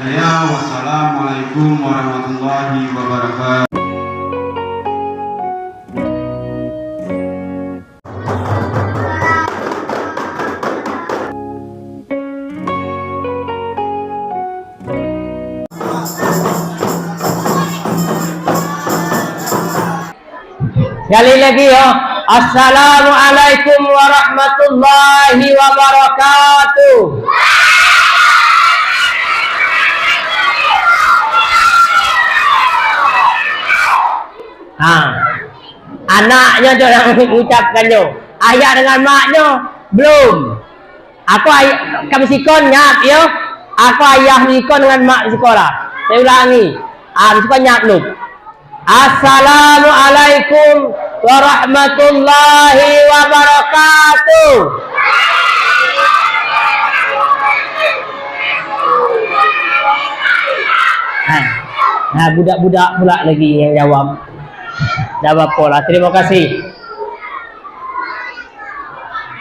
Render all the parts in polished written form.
saya. Wassalamualaikum warahmatullahi wabarakatuh. Sekali lagi ya. Assalamualaikum warahmatullahi wabarakatuh. Anaknya tu yang mengucapkannya. Ayah dengan maknya belum. Aku kami sikon nyap ya. Aku ayah sikon dengan mak di sekolah. Saya ulangi. Sikon nyap lu. Assalamualaikum warahmatullahi wabarakatuh. Nah, budak-budak pula lagi yang jawab. Jawab pola. Terima kasih.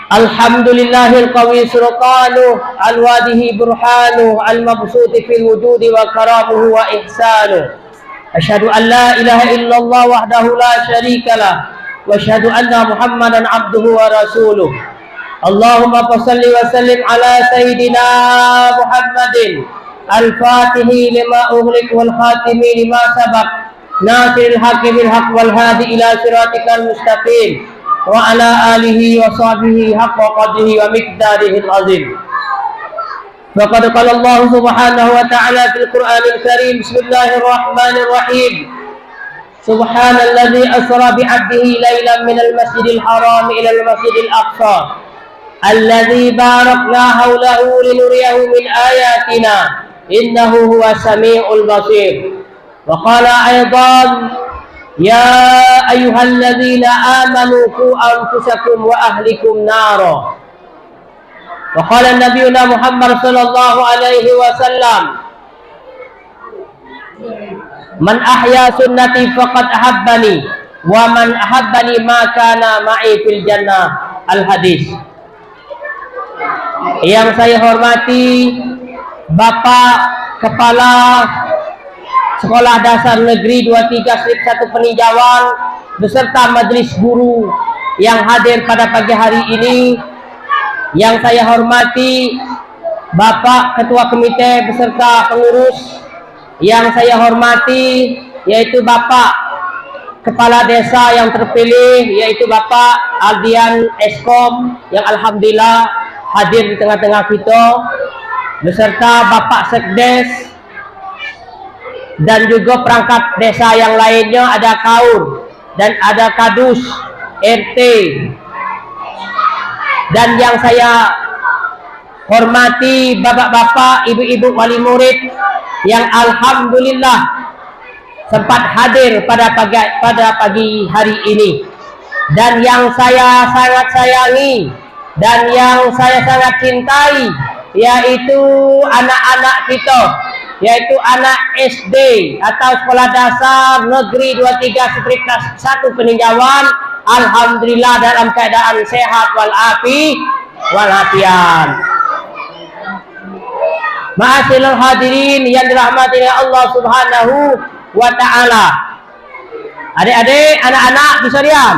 Alhamdulillahil qawi surqanu al-wadihi burhanu al-mabsuti fil wujudi wa karamuhu wa ihsanu. Asyhadu an la ilaha illallah wahdahu la syarikalah wa asyhadu anna Muhammadan abduhu wa rasuluh. Allahumma shalli wa sallim ala sayyidina Muhammadin al-fatihi lima ughliq wal khatimi lima sabaq nasiril haqqi bil haqq wal hadi ila siratikal mustaqim wa ala alihi wa sahbihi haqqa qadrihi wa miqdarihi al-azim. Faqad qala Allah subhanahu wa ta'ala fil Qur'anil Karim. Bismillahirrahmanirrahim. Subhanalladzi asra bi 'abdihi lailan minal masjidil haram ila al-masjidil aqsa alladzi barakna hawlahu linuriyahu min ayatina innahu huwas samiul basir. Wa qala aidan ya ayyuhalladzina amanu qu anfusakum wa ahlikum nara. Wa qala nabiyuna Muhammad sallallahu alaihi wasallam man ahya sunnati faqad ahabbani wa man ahabbani ma kana ma'i fil jannah. Al-hadis. Yang saya hormati Bapak Kepala Sekolah Dasar Negeri 23 Strip 1 Peninjauan beserta majelis guru yang hadir pada pagi hari ini. Yang saya hormati Bapak Ketua Komite beserta pengurus. Yang saya hormati yaitu Bapak Kepala Desa yang terpilih yaitu Bapak Aldian Eskom yang alhamdulillah hadir di tengah-tengah kita beserta Bapak Sekdes dan juga perangkat desa yang lainnya, ada KAUR dan ada Kadus RT. Dan yang saya hormati bapak-bapak, ibu-ibu wali murid yang alhamdulillah sempat hadir pada pagi hari ini. Dan yang saya sangat sayangi dan yang saya sangat cintai yaitu anak-anak kita, yaitu anak SD atau Sekolah Dasar Negeri 23 Strip 1 Peninjauan. Alhamdulillah dalam keadaan sehat walafiat. Ma'asyiral hadirin yang dirahmati oleh Allah Subhanahu wa ta'ala. Adik-adik, anak-anak bisa diam?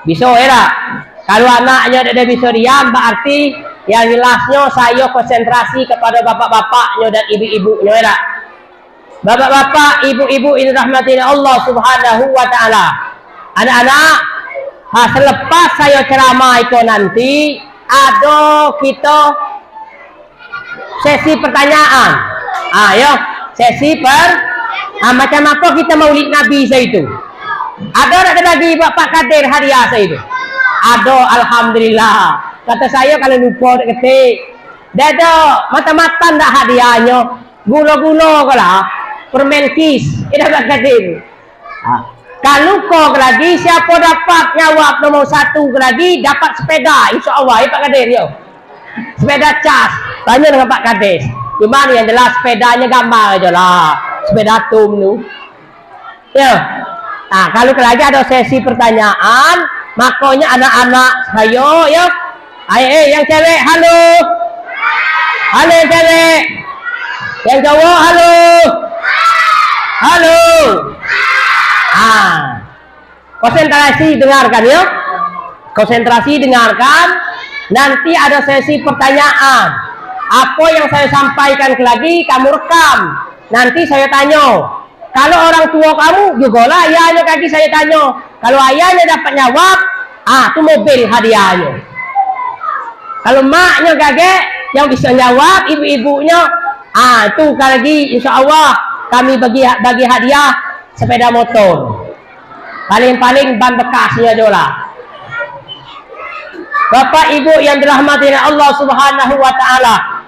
Bisa ya? Kalau anaknya tidak bisa diam berarti yang jelasnya saya konsentrasi kepada bapak-bapaknya dan ibu-ibunya ya. Bapak-bapak, ibu-ibu ini dirahmati oleh Allah Subhanahu wa ta'ala. Anak-anak, selepas saya ceramah itu nanti ada kita sesi pertanyaan. Ayo, sesi macam apa kita maulid Nabi saya itu? Ada bagi Bapak Kadir hadiah saya itu? Ada, alhamdulillah. Kata saya kalau lupa ketik. Dada, mata-mata ndak hadiahnya. Gula-gula kalah. Permen kis. Ini Bapak Kadir. Kalau kau lagi siapa dapat jawab nomor 1 lagi dapat sepeda, insya Allah ya Pak Kadir yo. Sepeda cas. Tanya dengan Pak Kades. Gimana yang jelas sepedanya gambar aja lah. Sepeda tum tu. Ya. Nah, kalau lagi ada sesi pertanyaan, makanya anak-anak saya ya. Ayo yang cewek, halo. Halo yang cewek. Yang cowok halo. Halo. Konsentrasi dengarkan ya. Konsentrasi dengarkan. Nanti ada sesi pertanyaan. Apa yang saya sampaikan lagi kamu rekam. Nanti saya tanya. Kalau orang tua kamu juga lah ayahnya kaki saya tanya. Kalau ayahnya dapat jawab, itu mobil hadiahnya. Kalau maknya kakek yang bisa jawab, ibu-ibunya, itu lagi insya Allah kami bagi hadiah sepeda motor. Paling-paling ban bekasnya dola. Bapak Ibu yang dirahmati oleh Allah Subhanahu wa taala.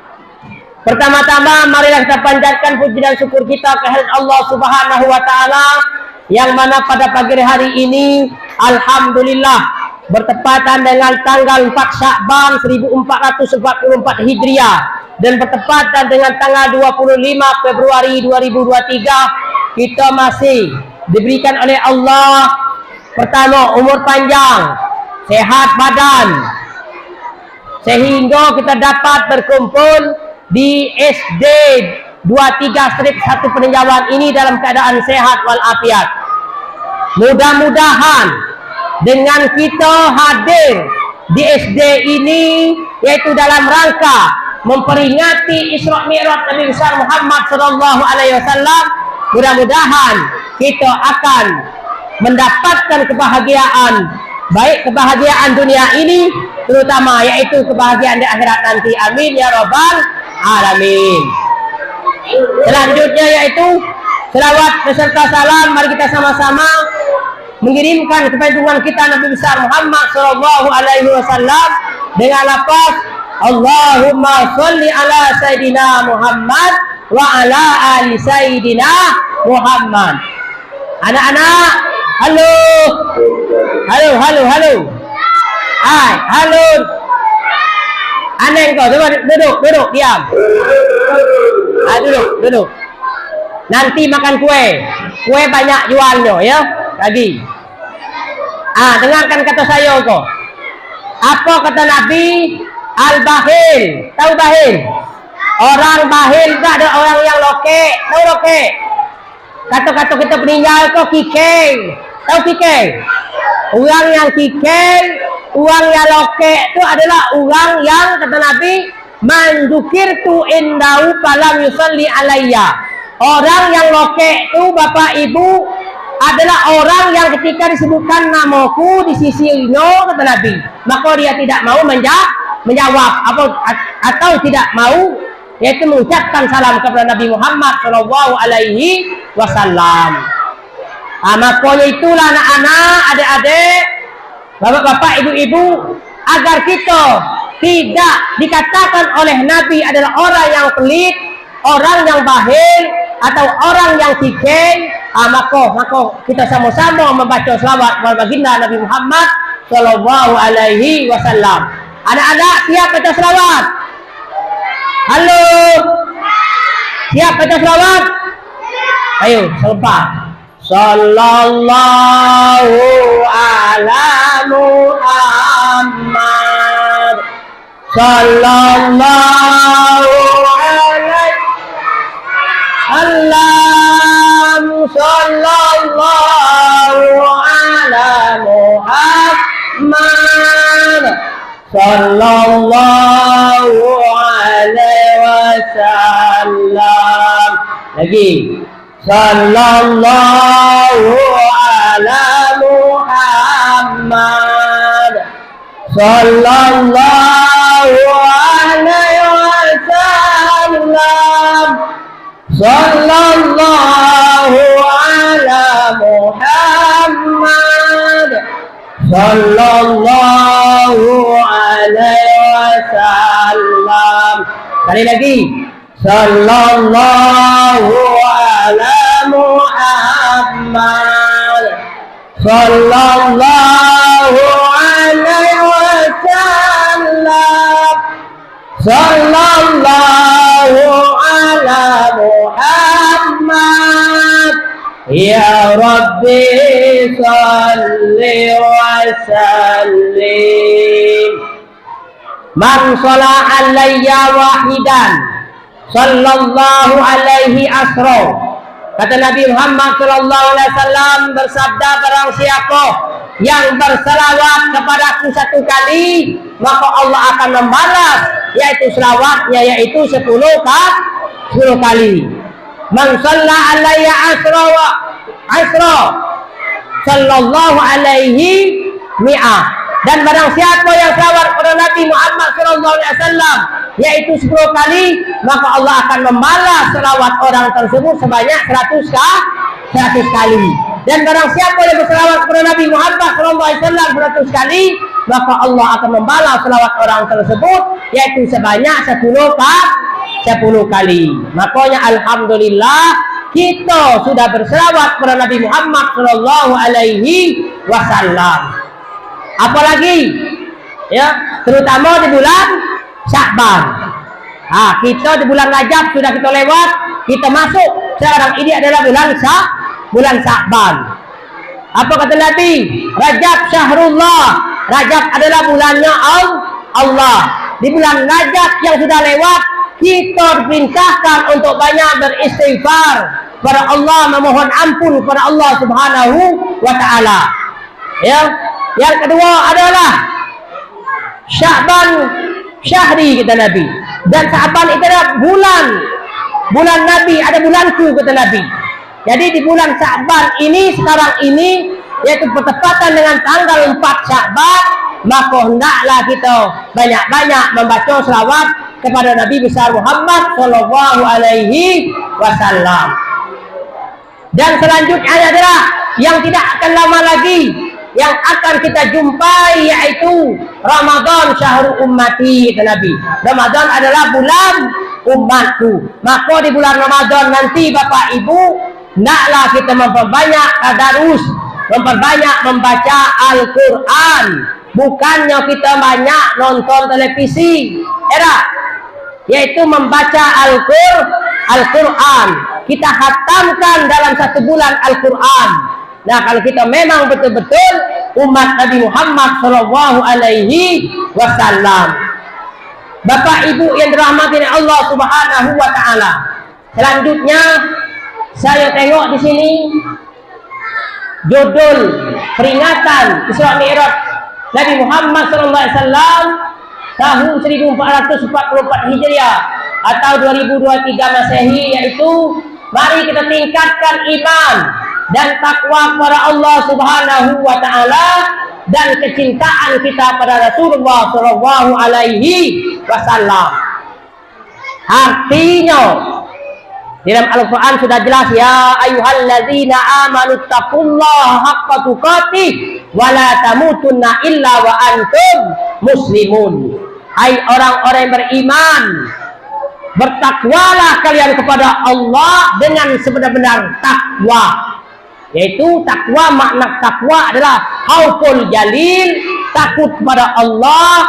Pertama-tama marilah kita panjatkan puji dan syukur kita kehadirat Allah Subhanahu wa taala yang mana pada pagi hari ini alhamdulillah bertepatan dengan tanggal 4 Sya'ban 1444 Hijriah dan bertepatan dengan tanggal 25 Februari 2023 kita masih diberikan oleh Allah pertama umur panjang, sehat badan, sehingga kita dapat berkumpul di SD 23-1 Peninjauan ini dalam keadaan sehat walafiat. Mudah-mudahan dengan kita hadir di SD ini yaitu dalam rangka memperingati Isra Mi'raj Nabi besar Muhammad sallallahu alaihi wasallam, mudah-mudahan kita akan mendapatkan kebahagiaan, baik kebahagiaan dunia ini terutama yaitu kebahagiaan di akhirat nanti. Amin ya rabbal alamin. Selanjutnya yaitu selawat beserta salam, mari kita sama-sama mengirimkan kepada junjungan kita Nabi besar Muhammad sallallahu alaihi wasallam dengan lafaz Allahumma sholli ala sayidina Muhammad wa ala ali sayidina Muhammad. Anak-anak, halo. Halo, halo, halo. Hai, halo. Aneh kau, coba duduk, diam. Duduk. Nanti makan kue. Kue banyak jualnya ya, lagi. Dengarkan kata saya kok. Apa kata Nabi? Al-Bahil. Tahu bahil? Orang bahil itu ada orang yang loke. Tahu loke? Kata-kata kita peninggal kok kikeng. Tahu kikeng? Orang yang kikeng, orang yang loke itu adalah orang yang kata Nabi man dzukirtu indahu falam yusalli alayya. Orang yang loke itu Bapak Ibu adalah orang yang ketika disebutkan namaku di sisinya kata Nabi, maka dia tidak mau menjawab atau tidak mau yaitu mengucapkan salam kepada Nabi Muhammad sallallahu alaihi wasallam. Makanya itulah anak-anak, adik-adik, bapak-bapak, ibu-ibu, agar kita tidak dikatakan oleh Nabi adalah orang yang pelit, orang yang bahil, atau orang yang kikeng. Maka kita sama-sama membaca selawat kepada baginda Nabi Muhammad sallallahu alaihi wasallam. Anak-anak siap baca selawat? Halo, siap baca selawat? Ayo, selepas. Sallallahu ala Muhammad. Sallallahu alaihi wasallam. Sallallahu ala Muhammad. Sallallahu alaihi wasallam. Lagi. Sallallahu ala Muhammad. Sallallahu alaihi wasallam. Sallallahu ala Muhammad. Sallallahu alaihi wasallam. Sekali lagi. Sallallahu ala Muhammad. Sallallahu alaihi wasallam. Sallallahu ala Muhammad. Ya Rabbi salli wa sallim. Man sholla alayya wahidan sallallahu alaihi asro. Kata Nabi Muhammad sallallahu alaihi wasallam bersabda, barang siapa yang berselawat kepadaku 1 kali, maka Allah akan membalas yaitu selawatnya yaitu 10 kali. Man shalla alayya asra sallallahu alaihi mi'ah. Dan barang siapa yang selawat kepada Nabi Muhammad sallallahu alaihi wasallam yaitu 10 kali, maka Allah akan membalas selawat orang tersebut sebanyak 100 kali. Dan barang siapa yang berselawat kepada Nabi Muhammad sallallahu alaihi wasallam 100 kali, maka Allah akan membalas selawat orang tersebut yaitu sebanyak 10 kali. Makanya alhamdulillah kita sudah berselawat kepada Nabi Muhammad sallallahu alaihi wasallam. Apalagi ya, terutama di bulan Sya'ban. Kita di bulan Rajab sudah kita lewat, kita masuk sekarang ini adalah bulan Sya'ban. Apa kata Nabi? Rajab syahrullah. Rajab adalah bulannya Allah. Di bulan Rajab yang sudah lewat, kita diperintahkan untuk banyak beristighfar kepada Allah, memohon ampun kepada Allah Subhanahu wa taala. Ya. Yang kedua adalah Sya'ban syahri, kata Nabi. Dan Sya'ban itu adalah bulan Nabi, ada bulanku, kata Nabi. Jadi di bulan Sya'ban ini sekarang ini yaitu bertepatan dengan tanggal 4 Sya'ban, maka hendaklah kita banyak-banyak membaca selawat kepada Nabi besar Muhammad sallallahu alaihi wasallam. Dan selanjutnya adalah yang tidak akan lama lagi yang akan kita jumpai yaitu Ramadan syahrul ummati, kata Nabi. Ramadan adalah bulan umatku. Maka di bulan Ramadan nanti Bapak Ibu, hendaklah kita memperbanyak tadarus, memperbanyak membaca Al-Quran. Bukannya kita banyak nonton televisi, yaitu membaca Al-Quran. Kita khatamkan dalam 1 bulan Al-Quran. Nah, kalau kita memang betul-betul umat Nabi Muhammad sallallahu alaihi wasallam. Bapak Ibu yang dirahmati Allah Subhanahu wa taala. Selanjutnya saya tengok di sini judul peringatan Isra Mi'raj Nabi Muhammad sallallahu alaihi wasallam tahun 1444 Hijriah atau 2023 Masehi, yaitu mari kita tingkatkan iman dan takwa kepada Allah Subhanahu wa taala dan kecintaan kita pada Rasulullah sallallahu alaihi wasallam. Artinya dalam Al-Qur'an sudah jelas, ya ayyuhalladzina amanu taqullaha haqqa tuqatih wa la tamutunna illa wa antum muslimun. Hai orang-orang yang beriman, bertakwalah kalian kepada Allah dengan sebenar-benar takwa. Yaitu takwa, makna takwa adalah khauful jalil, takut kepada Allah.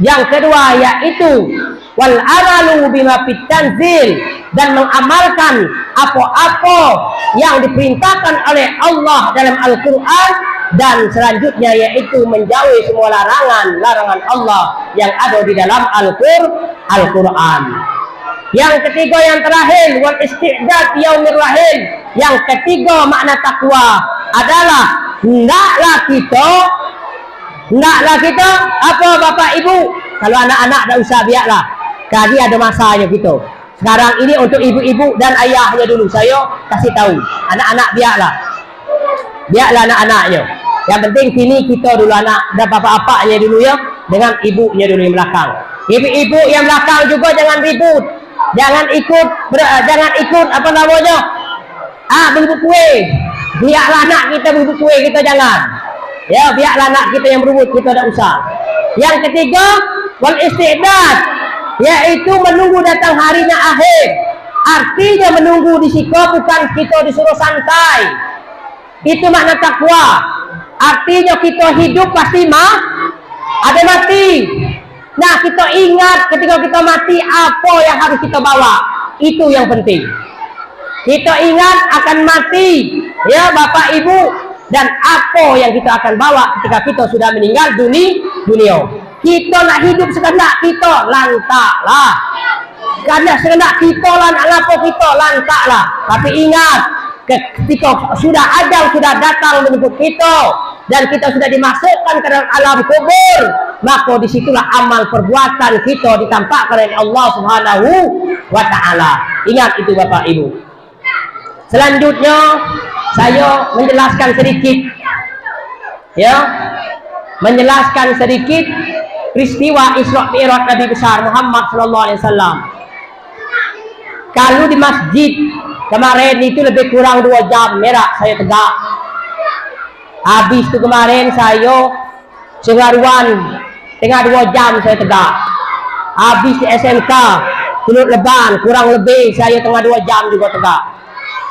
Yang kedua yaitu wal amalu bima fit tanzil, dan mengamalkan apa-apa yang diperintahkan oleh Allah dalam Al-Quran. Dan selanjutnya yaitu menjauhi semua larangan Allah yang ada di dalam Al-Quran. Yang ketiga, yang terakhir, wal isti'dad yaumir rahil. Yang ketiga makna takwa adalah hendaklah kita apa Bapak Ibu, kalau anak-anak dah usah biarlah, tadi ada masanya kita. Sekarang ini untuk ibu-ibu dan ayahnya dulu saya kasih tahu. Anak-anak biarlah anak-anaknya. Yang penting sini kita dulu anak dan bapak-bapaknya dulu ya, dengan ibunya dulu yang belakang. Ibu-ibu yang belakang juga jangan ribut. Jangan ikut apa namanya? Berebut kue. Biarlah anak kita berebut kue, kita jangan. Ya, biarlah anak kita yang berebut, kita tak usah. Yang ketiga, wal isti'dad, yaitu menunggu datang harinya akhir. Artinya menunggu di situ bukan kita disuruh santai. Itu makna takwa. Artinya kita hidup pasti ada mati. Nah, kita ingat ketika kita mati apa yang harus kita bawa. Itu yang penting. Kita ingat akan mati, ya Bapak Ibu, dan apa yang kita akan bawa ketika kita sudah meninggal dunia. Kita nak hidup sekenak kita lantaklah. Karena serendak kita lah nak ngapa kita lantak lah. Tapi ingat, ketika sudah ajal sudah datang menyebut kita dan kita sudah dimasukkan ke dalam alam kubur, maka disitulah amal perbuatan kita ditampakkan oleh Allah Subhanahu wa Ta'ala. Ingat itu Bapak Ibu. Selanjutnya saya menjelaskan sedikit, ya, menjelaskan sedikit peristiwa Isra Mi'raj Nabi besar Muhammad sallallahu alaihi wasallam. Kalau di masjid kemarin itu lebih kurang 2 jam merak saya tegak. Habis itu kemarin saya Sengaruan tengah 2 jam saya tegak. Habis di SMK Tuluk Leban kurang lebih saya tengah 2 jam juga tegak.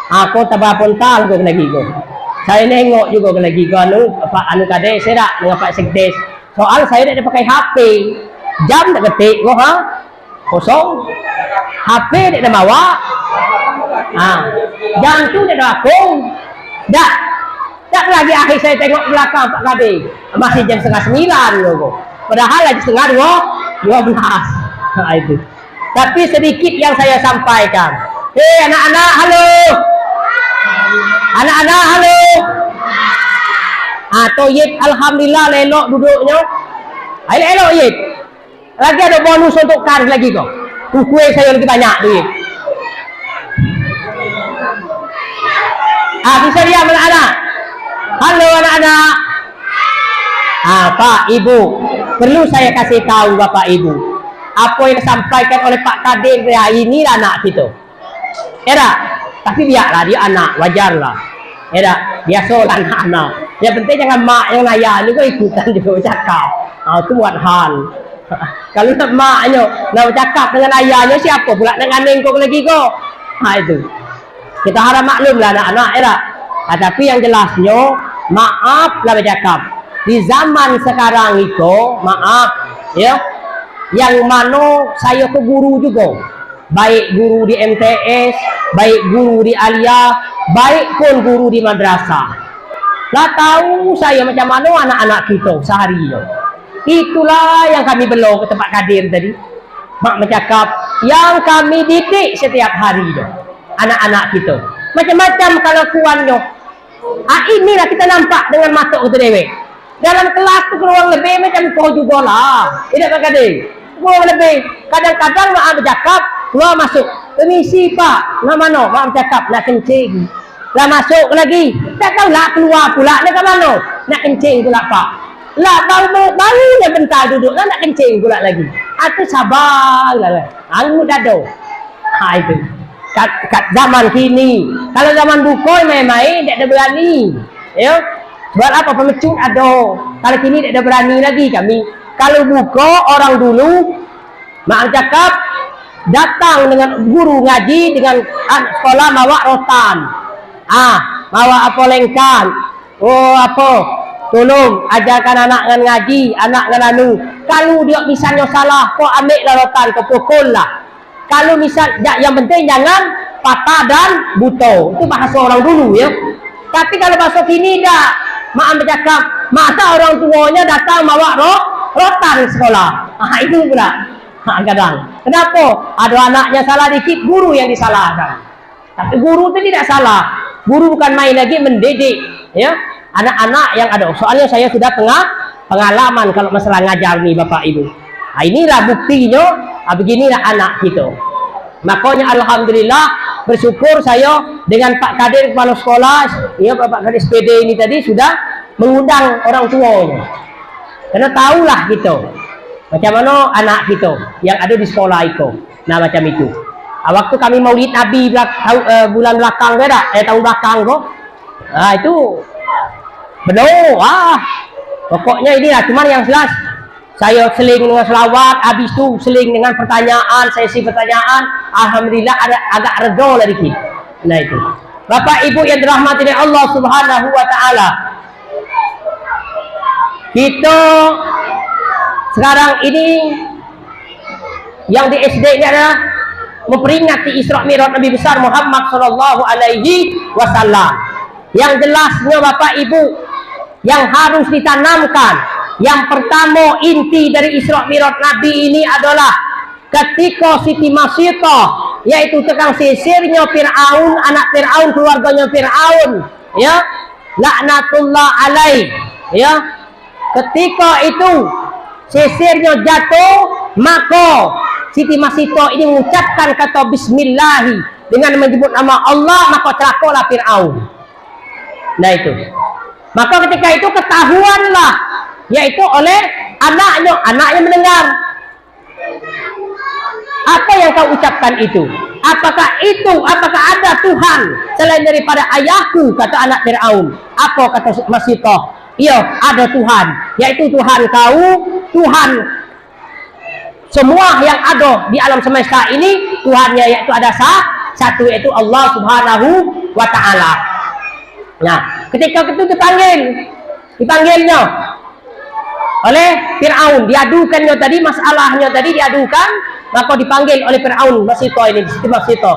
Aku tabah pontal kau lagi kau. Saya nengok juga lagi kau anu kade saya tak dengan Pak Sekdes. Soal saya tidak pakai HP. Jam tak ketik kau ha? Kosong. HP tidak bawa. Jam tu tidak aku. Tak lagi akhir saya tengok belakang Pak Kade. Masih jam 8:30 loh. Padahal lagi 11:30, 12. Nah, itu. Tapi sedikit yang saya sampaikan. Anak-anak, halo. Anak-anak, halo. Toyib, alhamdulillah lelok duduknya. Ayo elok Yib. Lagi ada bonus untuk kar lagi kok. Kue saya lebih banyak duit. Bisa diam anak-anak. Halo anak-anak. Pak Ibu, perlu saya kasih tahu Bapak Ibu, apa yang disampaikan oleh Pak Kadir hari ini anak kita. Tapi biarlah dia anak, wajarlah. Biasalah anak-anak. Yang penting jangan mak yang layan ni kau ikutan juga cakap. Itu buat hal. Kalau nak maknya nak bercakap dengan ayahnya, siapa pula nak ngandeng kau lagi kau? Itu. Kita harap maklumlah anak-anak, tapi yang jelasnya, maaf lah bercakap. Di zaman sekarang itu, maaf, ya, yang mana saya ke guru juga. Baik guru di MTS, baik guru di Aliyah, baik pun guru di madrasah. Lah tahu saya macam mana anak-anak kita seharinya. Itulah yang kami belok ke tempat Kadir tadi. Mak bercakap, yang kami didik setiap hari itu. Anak-anak kita macam-macam kelakuannya. Inilah kita nampak dengan mata kita dewe. Dalam kelas tu keluar lebih macam kau juga lah. Tidak Pak Kadir. Keluar lebih. Kadang-kadang mak bercakap keluar masuk. Permisi Pak. Nak mana? Mak bercakap nak kencing. Lah masuk lagi. Tak tahu lah keluar pula nak ke mana? Nak kencing pula Pak. Lah baru je bentar duduk lah nak kencing pula lagi. Itu sabar lah. Ilmu dado. Itu. Kat zaman kini, kalau zaman bukoy main-main tidak ada berani, ya. Buat apa pemecut ada? Kalau kini tidak ada berani lagi kami. Kalau buko orang dulu, mak cakap datang dengan guru ngaji dengan sekolah bawa rotan, bawa apa lengkan, apa, tolong ajarkan anak dengan ngaji, anak dengan anu. Kalau dia misalnya salah, kau ambil lah rotan, kau pukul lah. Kalau misal, yang penting jangan patah dan buto. Itu bahasa orang dulu ya. Tapi kalau bahasa kini dah, mak bercakap, masa orang tuanya datang bawa rotan sekolah. Itu pula. Kadang. Kenapa? Ada anaknya salah dikit, guru yang disalahkan. Tapi guru itu tidak salah. Guru bukan main lagi mendidik, ya. Anak-anak yang ada. Soalnya saya sudah pengalaman kalau masalah ngajar nih Bapak Ibu. Inilah buktinya. Beginilah anak kita. Makanya alhamdulillah bersyukur saya dengan Pak Kadir kepala sekolah, ya Bapak Kadir SPD ini tadi sudah mengundang orang tuanya. Karena tahulah kita macam mana anak kita yang ada di sekolah itu. Nah macam itu. Waktu kami maulid Nabi bulan belakang tahun belakang kok. Itu benar. Pokoknya ini lah. Cuman yang jelas saya seling dengan selawat, habis itu seling dengan pertanyaan, sesi pertanyaan. Alhamdulillah agak reda lah dikit. Nah itu. Bapak Ibu yang dirahmati oleh Allah Subhanahu wa Ta'ala. Kita sekarang ini yang di SD ini adalah memperingati Isra Mi'raj Nabi besar Muhammad sallallahu alaihi wasallam. Yang jelasnya Bapak Ibu yang harus ditanamkan, yang pertama inti dari Isra Mi'raj Nabi ini adalah ketika Siti Masita, yaitu tukang sisirnya Fir'aun, anak Fir'aun, keluarganya Fir'aun, ya, laknatullah alaih, ya, ketika itu sisirnya jatuh, maka Siti Masita ini mengucapkan kata Bismillahi dengan menyebut nama Allah, maka celakalah Fir'aun. Nah itu, maka ketika itu ketahuanlah, yaitu oleh anaknya mendengar. Apa yang kau ucapkan itu? Apakah ada Tuhan selain daripada ayahku, kata anak Fir'aun. Apa kata Masita? Iya, ada Tuhan, yaitu Tuhan kau, Tuhan semua yang ada di alam semesta ini, Tuhannya yaitu ada satu, yaitu Allah Subhanahu wa Ta'ala. Nah, ketika itu dipanggilnya oleh Fir'aun, diadukannya tadi, masalahnya tadi diadukan, maka dipanggil oleh Fir'aun Masita ini, Siti Masita.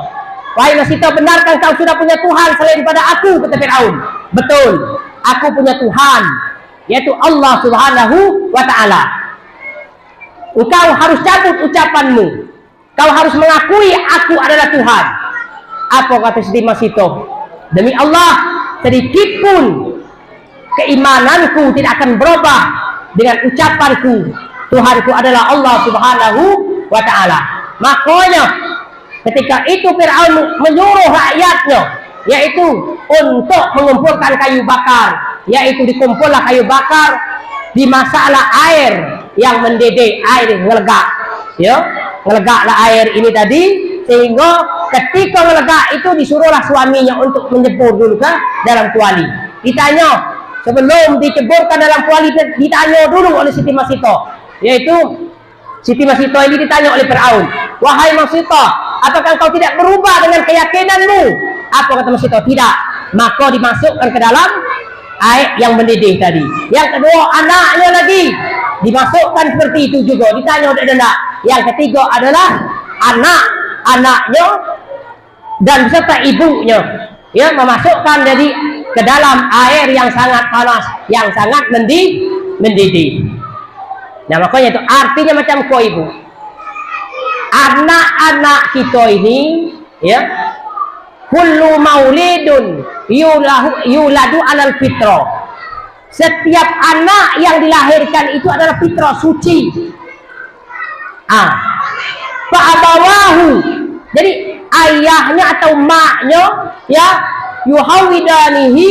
Wahai Masita, benarkah kau sudah punya Tuhan selain daripada aku, kata Fir'aun. Betul, aku punya Tuhan, yaitu Allah Subhanahu wa Ta'ala. Engkau harus cabut ucapanmu, kau harus mengakui aku adalah Tuhan. Apa kata Siti Masita? Demi Allah, sedikit pun keimananku tidak akan berubah dengan ucapanku Tuhanku adalah Allah Subhanahu wa Ta'ala. Makanya ketika itu Fir'aun menyuruh rakyatnya, yaitu untuk mengumpulkan kayu bakar, yaitu dikumpullah kayu bakar, dimasaklah air yang mendidih, air ngelegak, ya, ngelegaklah air ini tadi, sehingga ketika ngelegak itu disuruhlah suaminya untuk menyebur dulu ke dalam kuali. Ditanya, sebelum diceburkan dalam kuali, ditanya dulu oleh Siti Masita, yaitu Siti Masita ini ditanya oleh Fir'aun, wahai Masita, apakah kau tidak berubah dengan keyakinanmu? Apa kata Masita? Tidak. Maka dimasukkan ke dalam air yang mendidih tadi. Yang kedua, anaknya lagi dimasukkan seperti itu juga, ditanya oleh anak. Yang ketiga adalah anaknya dan beserta ibunya, ya, memasukkan jadi ke dalam air yang sangat panas, yang sangat mendidih. Nah, makanya itu artinya macam kau ibu, anak-anak kita ini, ya, kullu maulidun yuladu alal fitrah. Setiap anak yang dilahirkan itu adalah fitrah suci. Fa'abawahu, jadi ayahnya atau maknya, ya, yuhawidanihi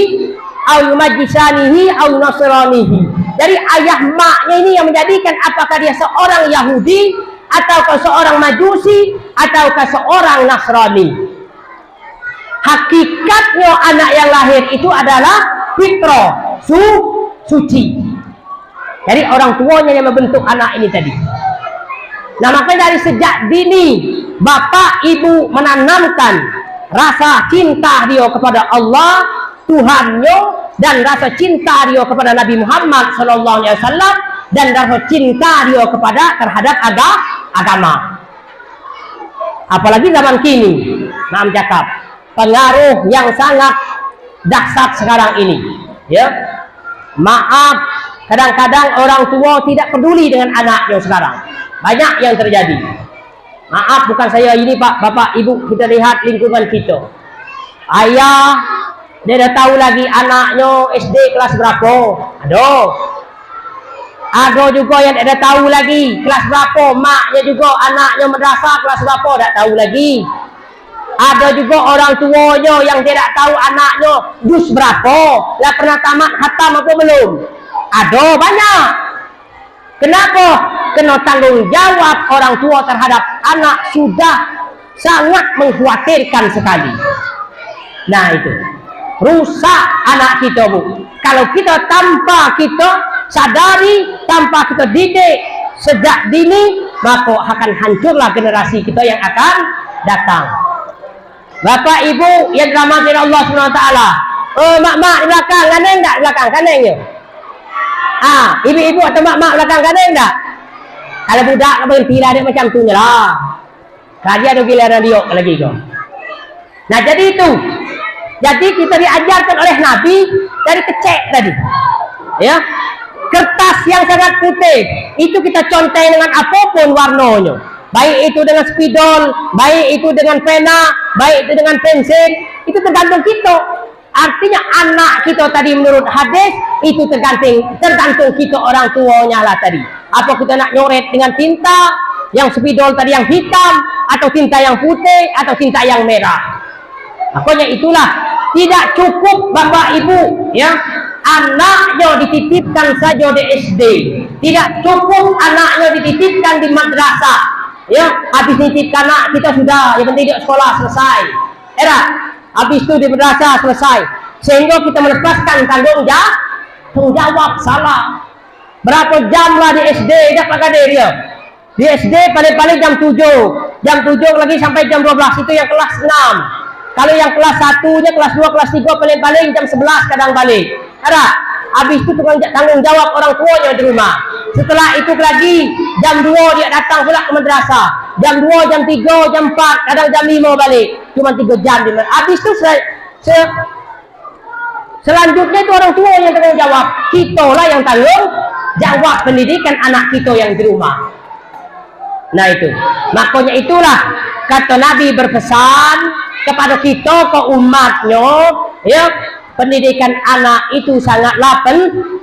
au yumajisanihi au nasranihi. Jadi ayah maknya ini yang menjadikan apakah dia seorang Yahudi ataukah seorang Majusi ataukah seorang Nasrani. Hakikatnya anak yang lahir itu adalah fitrah, suci. Jadi orang tuanya yang membentuk anak ini tadi. Nah, makanya dari sejak dini bapak ibu menanamkan rasa cinta dia kepada Allah Tuhannya, dan rasa cinta dia kepada Nabi Muhammad SAW, dan rasa cinta dia terhadap agama. Apalagi zaman kini, nah cakap pengaruh yang sangat dahsyat sekarang ini, ya. Maaf, kadang-kadang orang tua tidak peduli dengan anaknya sekarang. Banyak yang terjadi. Maaf, bukan saya ini Pak, Bapak, Ibu, kita lihat lingkungan kita. Ayah, dia dah tahu lagi anaknya SD kelas berapa. Ada juga yang dah tahu lagi kelas berapa. Maknya juga anaknya madrasah kelas berapa, tak tahu lagi. Ada juga orang tuanya yang tidak tahu anaknya juz berapa, lah pernah tamat khatam apa belum. Ada banyak. Kenapa? Kena tanggung jawab orang tua terhadap anak sudah sangat mengkhawatirkan sekali. Nah itu rusak anak kita, Bu. Kalau kita tanpa kita sadari, tanpa kita didik sejak dini, maka akan hancurlah generasi kita yang akan datang. Bapak ibu yang dirahmati Allah SWT, mak-mak di belakang, kaneng tak di belakang, kaneng ya? Ibu-ibu atau mak-mak belakang, kaneng tak? Kalau budak berhenti lah dia macam tu lah. Kaji ada giliran dia lagi kau. Nah jadi itu, jadi kita diajarkan oleh Nabi dari kecil tadi, ya. Kertas yang sangat putih itu kita contek dengan apapun warnanya. baik itu dengan spidol, baik itu dengan pena, baik itu dengan pensil, itu tergantung kita. Artinya anak kita tadi menurut hadis itu tergantung kita orang tuanya lah tadi. Apa kita nak nyoret dengan tinta yang spidol tadi yang hitam, atau tinta yang putih, atau tinta yang merah. Makanya itulah tidak cukup bapak ibu ya anaknya dititipkan saja di SD, tidak cukup anaknya dititipkan di madrasah. Ya, habis nitipkan anak kita sudah, yang penting dia sekolah selesai. Habis itu di madrasah selesai. Sehingga kita melepaskan tanggung jawab salah. Berapa jam lah di SD dapat kader dia. Di SD paling-paling jam 7. Jam 7 lagi sampai jam 12 itu yang kelas 6. Kalau yang kelas 1-nya, kelas 2, kelas 3 paling-paling jam 11 kadang balik. Habis itu tanggung jawab orang tuanya di rumah. Setelah itu lagi jam 2 dia datang pula ke madrasah. Jam 2, jam 3, jam 4, kadang jam 5 balik. Cuma 3 jam di madrasah. Habis itu selanjutnya itu orang tua yang tanggung jawab. Kita lah yang tanggung jawab pendidikan anak kita yang di rumah. Nah itu. Makanya itulah kata Nabi berpesan kepada kita, ke umatnya, ya, pendidikan anak itu sangatlah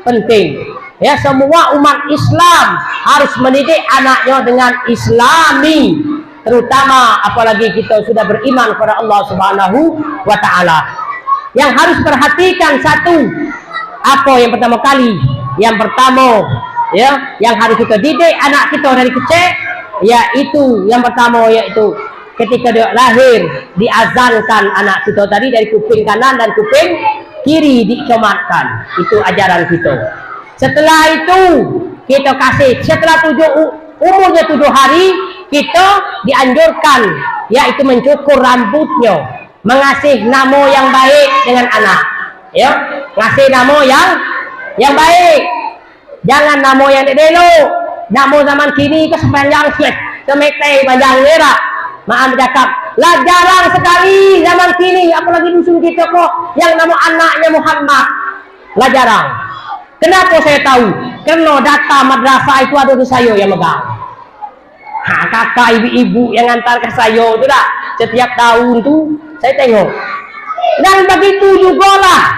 penting. Ya, semua umat Islam harus mendidik anaknya dengan Islami, terutama apalagi kita sudah beriman kepada Allah Subhanahu wa taala. Yang harus perhatikan satu, apa yang pertama kali? Yang pertama, ya, yang harus kita didik anak kita dari kecil, yaitu yang pertama yaitu ketika dia lahir diazankan anak kita tadi dari kuping kanan dan kuping kiri dicomatkan. Itu ajaran kita. Setelah itu kita kasih, setelah umurnya 7 hari kita dianjurkan yaitu mencukur rambutnya, mengasih nama yang baik dengan anak. Ya, ngasih nama yang baik. Jangan nama yang delo. Nama zaman kini ke sepanjang semete panjang merah. Maaf bercakap, lah jarang sekali zaman kini, apalagi dusun kita kok yang nama anaknya Muhammad. Lah jarang. Kenapa saya tahu? Karena data madrasah itu ada di saya yang megang. Kakak ibu-ibu yang antar ke saya itu dah setiap tahun tuh saya tengok. Dan begitu juga lah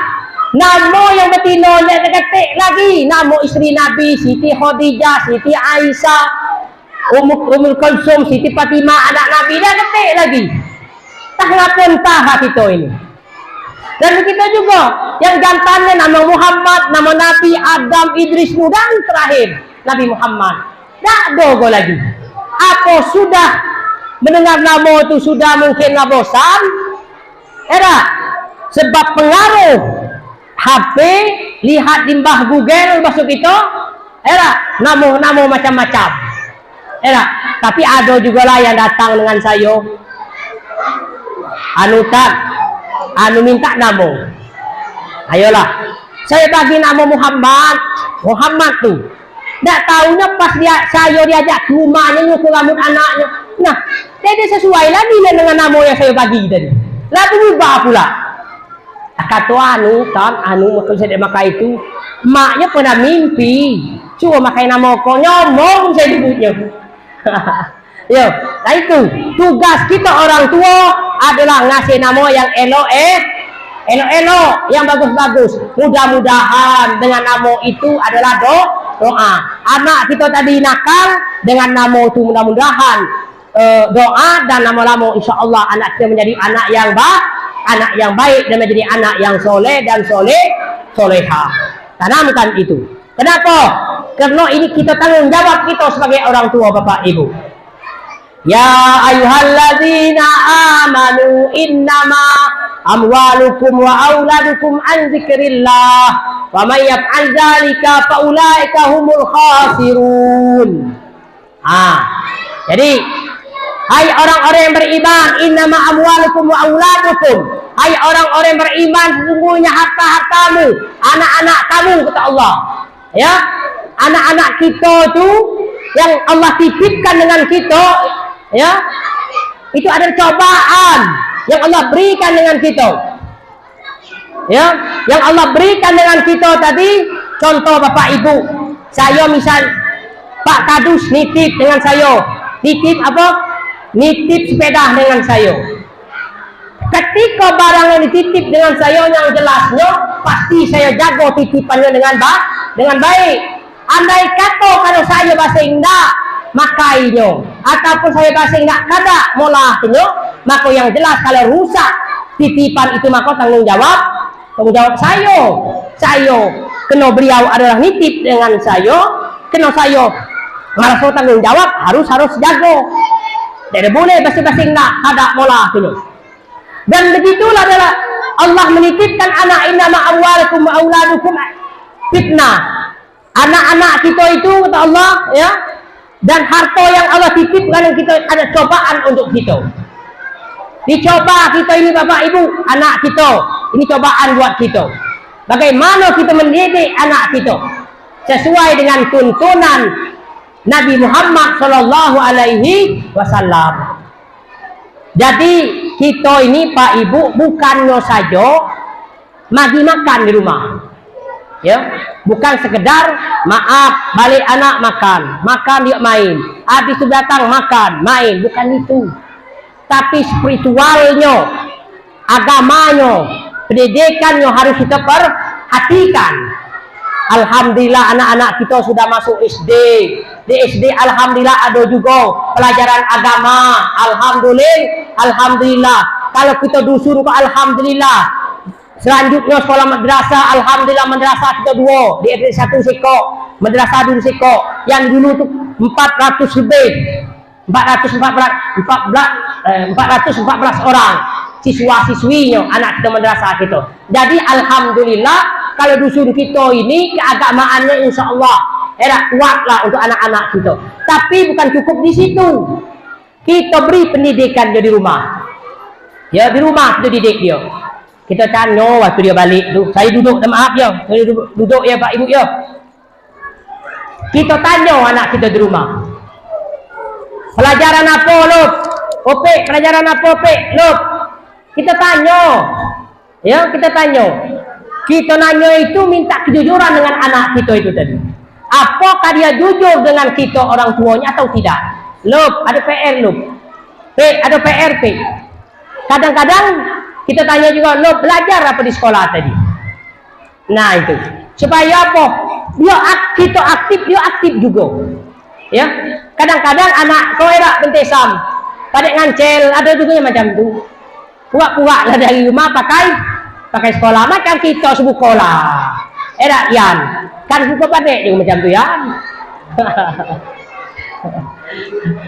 nama yang betinonya ketik lagi, nama istri Nabi Siti Khadijah, Siti Aisyah, Ummul Kulsum, Siti Fatimah, anak Nabi, dah ketik lagi. Tak lapun tahap itu ini. Dan begitu juga yang jantannya nama Muhammad, nama Nabi Adam, Idris, dan terakhir Nabi Muhammad. Tak dogo lagi. Apa sudah mendengar nama itu sudah mungkin bosan? Sebab pengaruh HP, lihat di mbah Google masuk itu, nama-nama macam-macam. Tapi ada juga lah yang datang dengan saya, anu minta nama. Ayolah, saya bagi nama Muhammad tuh. Tak tahunya pas saya diajak ke rumahnya nyukur rambut anaknya. Nah, dia sesuai lagi dengan nama yang saya bagi tadi. Lalu berubah pula. Kata anu maksud saya makai itu, maknya pernah mimpi, cuma makai nama kau nyomong saya sebutnya. Yo, nah itu tugas kita orang tua adalah ngasih nama yang elok, yang bagus-bagus. Mudah-mudahan dengan nama itu adalah doa. Anak kita tadi nakal dengan nama itu mudah-mudahan doa dan lama-lama insya Allah anak kita menjadi anak yang baik dan menjadi anak yang soleh dan soleha. Tanamkan itu. Kenapa? Karena ini kita tanggung jawab kita sebagai orang tua bapak ibu. Ya ayyuhalladzina amanu innama amwalukum wa auladukum an dzikrillah wa may yaf'al dzalika fa ulaika humul khasirun. Jadi hai orang-orang yang beriman, innama amwalukum wa auladukum, hai orang-orang yang beriman, sesungguhnya harta-hartamu, anak-anak kamu, kata Allah. Ya, anak-anak kita itu yang Allah titipkan dengan kita, ya, itu ada cobaan yang Allah berikan dengan kita. Ya, yang Allah berikan dengan kita tadi, contoh bapak ibu, saya misal Pak Kadus nitip dengan saya, Nitip apa? Nitip sepeda dengan saya. Ketika barang yang dititip dengan saya yang jelasnya, pasti saya jago titipannya dengan baik. Andai kata kalau saya bahasa indah makainya, ataupun saya bahasa indah kada molahnya, maka yang jelas kalau rusak titipan itu maka tanggung jawab saya. Kena beliau adalah nitip dengan saya, kena saya merasa tanggung jawab, harus jago. Tidak boleh bahasa indah kada molahnya. Dan begitulah adalah Allah menitipkan anak, innama amwalukum wa auladukum fitnah. Anak-anak kita itu kata Allah ya, dan harta yang Allah titipkan kita ada cobaan untuk kita. Dicoba kita ini Bapak Ibu, anak kita. Ini cobaan buat kita. Bagaimana kita mendidik anak kita sesuai dengan tuntunan Nabi Muhammad Shallallahu Alaihi Wasallam. Jadi kita ini Pak Ibu bukannya saja magi makan di rumah, ya, bukan sekedar maaf balik anak makan dia main, habis itu datang main, bukan itu. Tapi spiritualnya, agamanya, pendidikannya harus kita perhatikan. Alhamdulillah anak-anak kita sudah masuk SD. Di SD alhamdulillah ada juga pelajaran agama. Alhamdulillah. Kalau kita dusun kok alhamdulillah. Selanjutnya sekolah madrasah, alhamdulillah madrasah kita 2. Di SD 1 Seko, madrasah dulu Seko. Yang dulu tuh 400 lebih. 414 orang siswa-siswinya anak kita madrasah kita. Jadi alhamdulillah kalau dusun kita ini keagamaannya insya Allah kuatlah untuk anak-anak kita. Tapi bukan cukup di situ. Kita beri pendidikan dia di rumah. Ya di rumah kita didik dia. Kita tanya waktu dia balik tu. Saya duduk, maaf ya. Saya duduk ya Pak Ibu ya. Kita tanya anak kita di rumah. Pelajaran apa Lop? Opek, pelajaran apa Opek? Lop. Kita tanya. Ya, kita tanya. Kita nanya itu minta kejujuran dengan anak kita itu tadi. Apakah dia jujur dengan kita orang tuanya atau tidak? Lop, ada PR Lop. Ada PR P. Kadang-kadang kita tanya juga, Lop, belajar apa di sekolah tadi? Nah itu. Supaya apa? Kita aktif, dia aktif juga. Ya, kadang-kadang anak koerak pentesam, pada ngancel, ada juga yang macam tu. Puak-puak lah dari rumah pakai sekolah, macam kita sebukola. Yan, kan buka pada juga macam tu ya.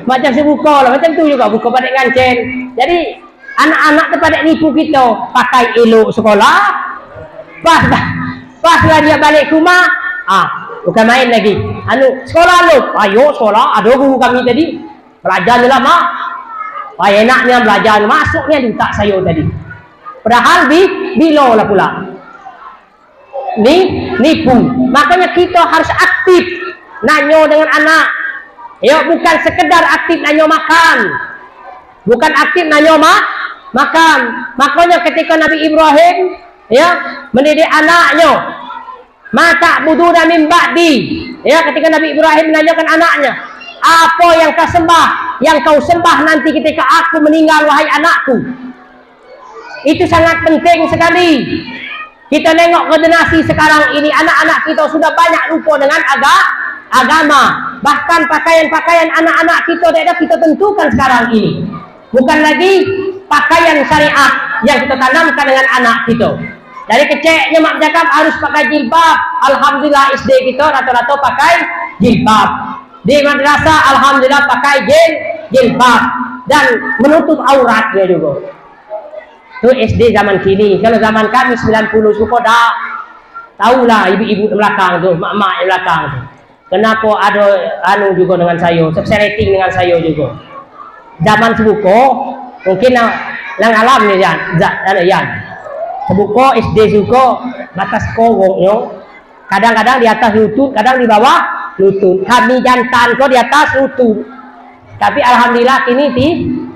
Macam sebukola, macam tu juga buka pada ngancel. Jadi anak-anak pada nipu kita, pakai elok sekolah, pas lah dia balik ke rumah, bukan main lagi. Sekolah lu, ayo sekolah, ada guru kami tadi, belajar lama. Enaknya belajar, masuknya di otak saya tadi. Padahal bilo lah pula. Nipu. Makanya kita harus aktif nanyo dengan anak. Ya, bukan sekedar aktif nanyo makan. Bukan aktif nanyo makan. Makanya ketika Nabi Ibrahim ya mendidik anaknya, mata buduna min ba'di. Ya, ketika Nabi Ibrahim menanyakan anaknya, apa yang kau sembah? Yang kau sembah nanti ketika aku meninggal, wahai anakku. Itu sangat penting sekali. Kita nengok generasi sekarang ini, anak-anak kita sudah banyak lupa dengan agama. Bahkan pakaian-pakaian anak-anak kita tidak kita tentukan sekarang ini. Bukan lagi pakaian syariat yang kita tanamkan dengan anak kita. Dari kecilnya mak cakap harus pakai jilbab. Alhamdulillah SD kita rata-rata pakai jilbab. Di madrasah alhamdulillah pakai jilbab dan menutup auratnya juga. Itu SD zaman kini. Kalau zaman kami 90 suka dah tahulah ibu-ibu di belakang tu, mak-mak di belakang tu. Kenapa ada juga dengan saya, rating dengan saya juga. Zaman sebuko mungkin lang alam ni Yan. Sebuko SD suka batas kogongnya. Kadang-kadang di atas lutut, kadang di bawah lutut. Kami jantan kok di atas lutut. Tapi alhamdulillah kini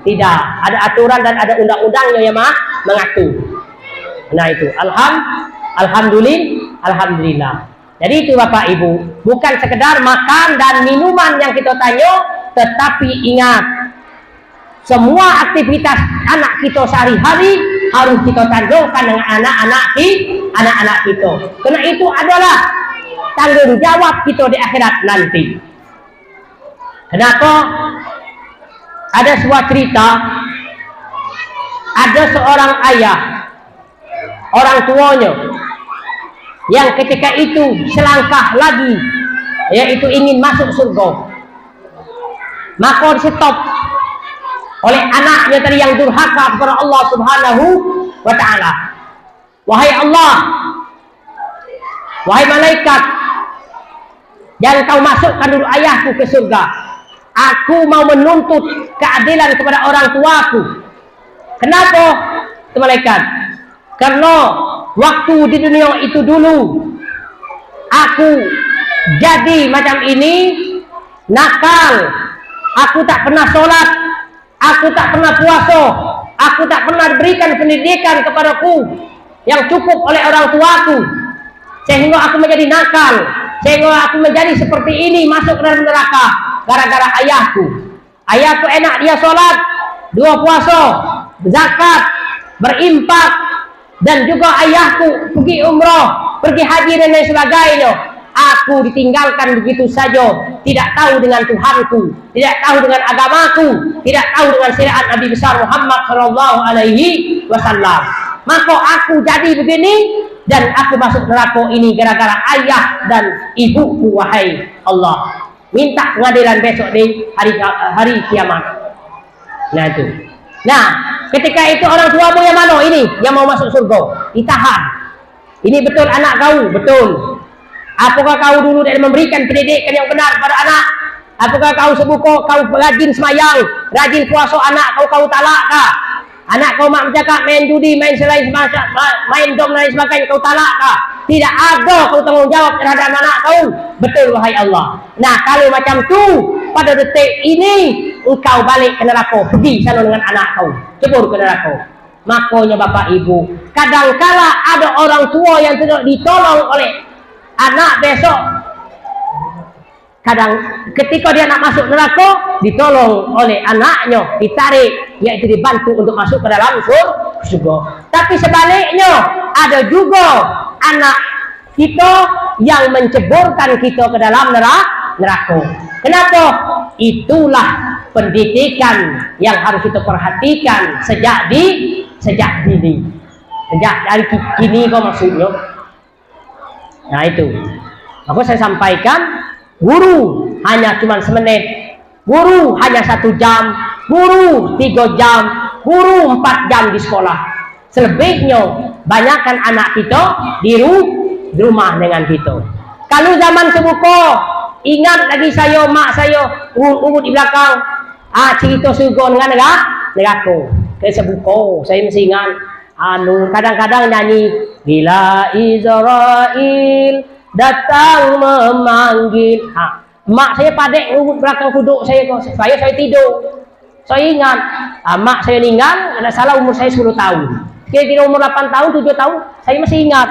tidak. Ada aturan dan ada undang-undangnya yang mengatur. Nah itu. Alhamdulillah. Jadi itu Bapak Ibu, bukan sekedar makan dan minuman yang kita tanya, Tetapi ingat, semua aktivitas anak kita sehari-hari harus kita tanggungan dengan anak-anak kita. Karena itu adalah tanggung jawab kita di akhirat nanti. Kenapa? Ada sebuah cerita, ada seorang ayah, orang tuanya, yang ketika itu selangkah lagi, yaitu ingin masuk surga, maka di stop oleh anaknya tadi yang durhaka kepada Allah Subhanahu wa ta'ala. Wahai Allah, wahai malaikat, jangan kau masukkan dulu ayahku ke surga. Aku mau menuntut keadilan kepada orang tuaku. Kenapa? Itu malaikat. Karena waktu di dunia itu dulu aku jadi macam ini, nakal. Aku tak pernah sholat, aku tak pernah puasa, aku tak pernah berikan pendidikan kepadaku yang cukup oleh orang tuaku, sehingga aku menjadi nakal, sehingga aku menjadi seperti ini, masuk ke dalam neraka gara-gara ayahku. Ayahku enak dia sholat, dua puasa, zakat, berimpak, dan juga ayahku pergi umrah, pergi haji dan lain sebagainya. Aku ditinggalkan begitu saja, tidak tahu dengan Tuhanku, tidak tahu dengan agamaku, tidak tahu dengan syariat Nabi besar Muhammad Shallallahu Alaihi Wasallam. Maka aku jadi begini dan aku masuk neraka ini gara-gara ayah dan ibuku. Wahai Allah, minta pengadilan besok di hari kiamat. Nah itu. Nah, ketika itu orang tuamu yang mana ini yang mau masuk surga ditahan. Ini betul anak kau, betul. Apakah kau dulu dari memberikan pendidikan yang benar kepada anak? Apakah kau sebuko, kau rajin semayang, rajin puasa anak kau talakkah? Anak kau mak bercakap main judi, main selain main dom dan lain sebagainya, kau talakkah? Tidak ada kau tanggung jawab terhadap anak kau. Betul wahai Allah. Nah kalau macam tu pada detik ini engkau balik ke neraka, pergi sana dengan anak kau, cebur ke neraka. Makanya bapak ibu, kadangkala ada orang tua yang tidak ditolong oleh anak besok. Kadang ketika dia nak masuk neraka ditolong oleh anaknya, ditarik, yaitu dibantu untuk masuk ke dalam surga. Tapi sebaliknya ada juga anak kita yang menceburkan kita ke dalam neraka. Kenapa? Itulah pendidikan yang harus kita perhatikan sejak dini. Sejak dari kini kok maksudnya. Nah itu. Maka saya sampaikan, guru hanya cuma semenit, guru hanya 1 jam, guru 3 jam, guru 4 jam di sekolah. Selebihnya banyakkan anak kita di rumah dengan kita. Kalau zaman sebuko, ingat lagi saya, mak saya urut di belakang, cerita surga dengan neraka. Ke sebuko, saya mesti ingat. Kadang-kadang nyanyi, bila Israel datang memanggil. Mak saya padek urut belakang kuduk saya tidur. Saya ingat, mak saya meninggal, ada salah umur saya 10 tahun. Kira-kira umur 8 tahun, 7 tahun, saya masih ingat.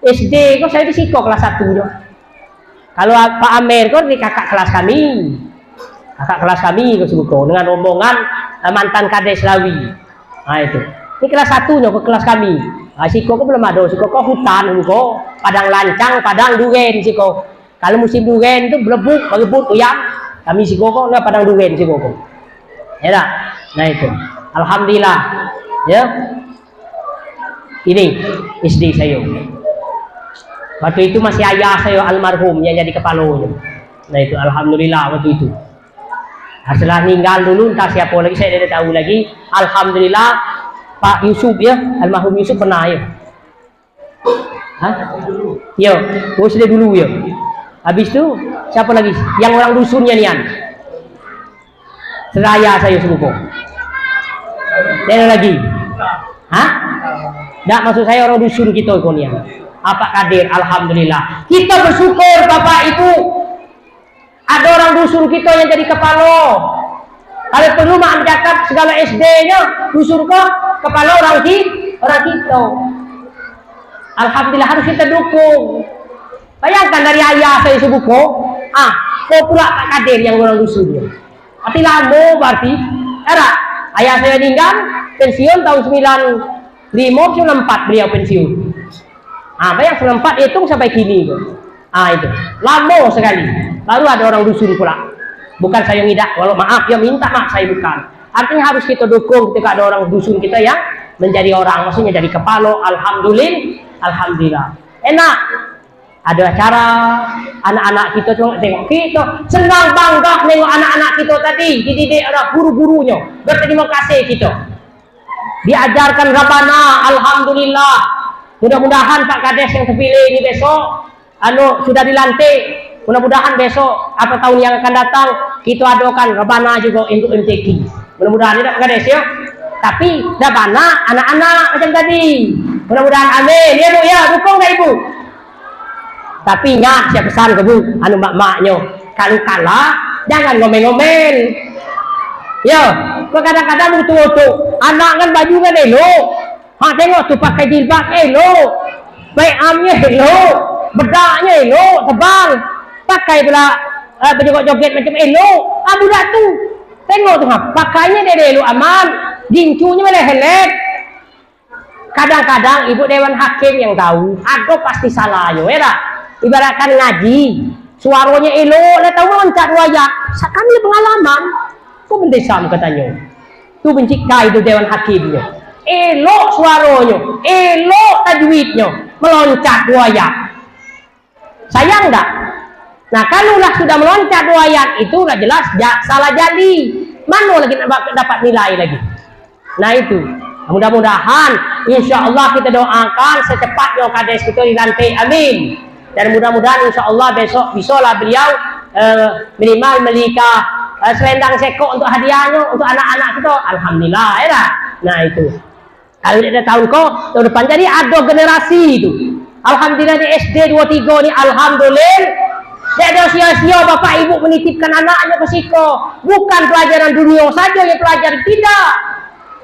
SD kok saya di Siko kelas 1 jo. Kalau Pak Amer kok di kakak kelas kami. Kakak kelas kami ke Subuko dengan rombongan mantan Kades Lawi. Nah itu. Ini kelas 1-nya ke kelas kami. Siko kok belum ada, Siko kok hutan kok, padang lancang, padang duren Siko. Kalau musim duren itu belebuk, berebut uyang. Kami Siko kok enggak padang duren Siko kok. Ya dah. Nah itu. Alhamdulillah. Ya. Ini SD saya. Waktu itu masih ayah saya almarhum yang jadi kepalanya. Nah itu alhamdulillah waktu itu. Setelah meninggal dulu entah siapa lagi saya tidak tahu lagi. Alhamdulillah Pak Yusuf ya, almarhum Yusuf pernah ya. Hah? Yo, sudah dulu ya. Habis itu siapa lagi? Yang orang dusunnya nian. Seraya saya sebuko. Tidak lagi. Hah? Tidak, maksud saya orang dusun kita konian. Apa kadir? Alhamdulillah. Kita bersyukur Bapak Ibu. Ada orang dusun kita yang jadi kepala. Kalau perlu mak mencatat segala SD-nya, dusun kok kepala orang kita. Alhamdulillah harus kita dukung. Bayangkan dari ayah saya sebuko, kau pula tak kader yang orang dusunnya. Tapi lama berarti, ayah saya meninggal, pensiun tahun 94 beliau pensiun. Bayang 94 hitung sampai kini. Itu lama sekali. Lalu ada orang dusun pula. Bukan saya ngidak, walau maaf, ya minta maaf saya bukan. Artinya harus kita dukung ketika ada orang dusun kita yang menjadi orang, maksudnya jadi kepala. Alhamdulillah. Enak. Ada acara, anak-anak kita tengok kita senang bangga nengok anak-anak kita tadi dididik ada guru-gurunya, berterima kasih kita diajarkan Rabbana. Alhamdulillah, mudah-mudahan Pak Kades yang terpilih ini besok sudah dilantik, mudah-mudahan besok atau tahun yang akan datang kita adakan Rabbana juga untuk MTQ, mudah-mudahan tidak Pak Kades ya, tapi Rabbana anak-anak macam tadi, mudah-mudahan amin ya Bu ya, dukung gak Ibu? Tapi ingat saya pesan ke Bu, mak-maknya kalau kalah jangan ngomel-ngomel. Ya, kadang-kadang betul-betul anak kan baju kan elok. Tengok tuh pakai jilbab elok, baik amnya elok, bedaknya elok, tebal, pakai pula baju joget macam elok. Budak tu tengok tuh pakainya dia elok aman, jincunya malah helek. Kadang-kadang ibu Dewan Hakim yang tahu, ada pasti salahnya, ya. Ibaratkan ngaji, suaranya elok, dah tahu loncat wayang. Kami pengalaman, kok bendesam katanya. Tu bencika itu Dewan Hakimnya. Elok suaranya, elok tajwidnya, meloncat wayang. Sayang tak? Nah, kalau lah sudah meloncat wayang itu udah jelas salah jadi. Mana lagi dapat nilai lagi? Nah itu. Mudah-mudahan, insya Allah kita doakan secepatnya Kades kita dilantik. Amin. Dan mudah-mudahan insya Allah besok bisalah beliau minimal melika selendang sekok untuk hadiahnya untuk anak-anak kita. Alhamdulillah ya. Nah itu kalau ada tahun tahun depan jadi ada generasi itu. Alhamdulillah di SD 23 ini alhamdulillah tidak ada sia-sia bapak ibu menitipkan anaknya ke situ. Bukan pelajaran dunia saja yang pelajari, tidak,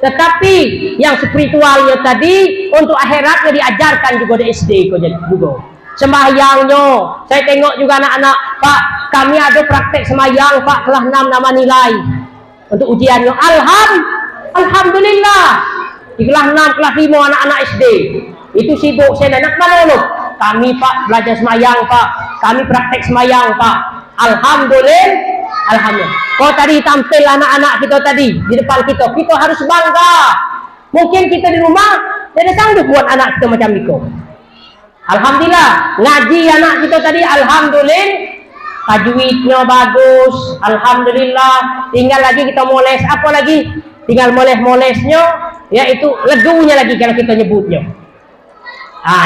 tetapi yang spiritualnya tadi untuk akhiratnya diajarkan juga di SD juga. Sembahyangnya, saya tengok juga anak-anak, Pak, kami ada praktek sembahyang, Pak, kelas 6 nama nilai untuk ujiannya. Alhamdulillah, di kelas 6, kelas 5 anak-anak SD itu sibuk. Saya nak mana loh? Kami Pak belajar sembahyang Pak, kami praktek sembahyang Pak. Alhamdulillah. Kau tadi tampil anak-anak kita tadi di depan kita harus bangga. Mungkin kita di rumah tidak sanggup buat anak kita macam itu. Alhamdulillah, ngaji anak kita tadi, alhamdulillah, tajwidnya bagus, alhamdulillah. Tinggal lagi kita moles, apa lagi? Tinggal moles-molesnya, yaitu legunya lagi kalau kita nyebutnya.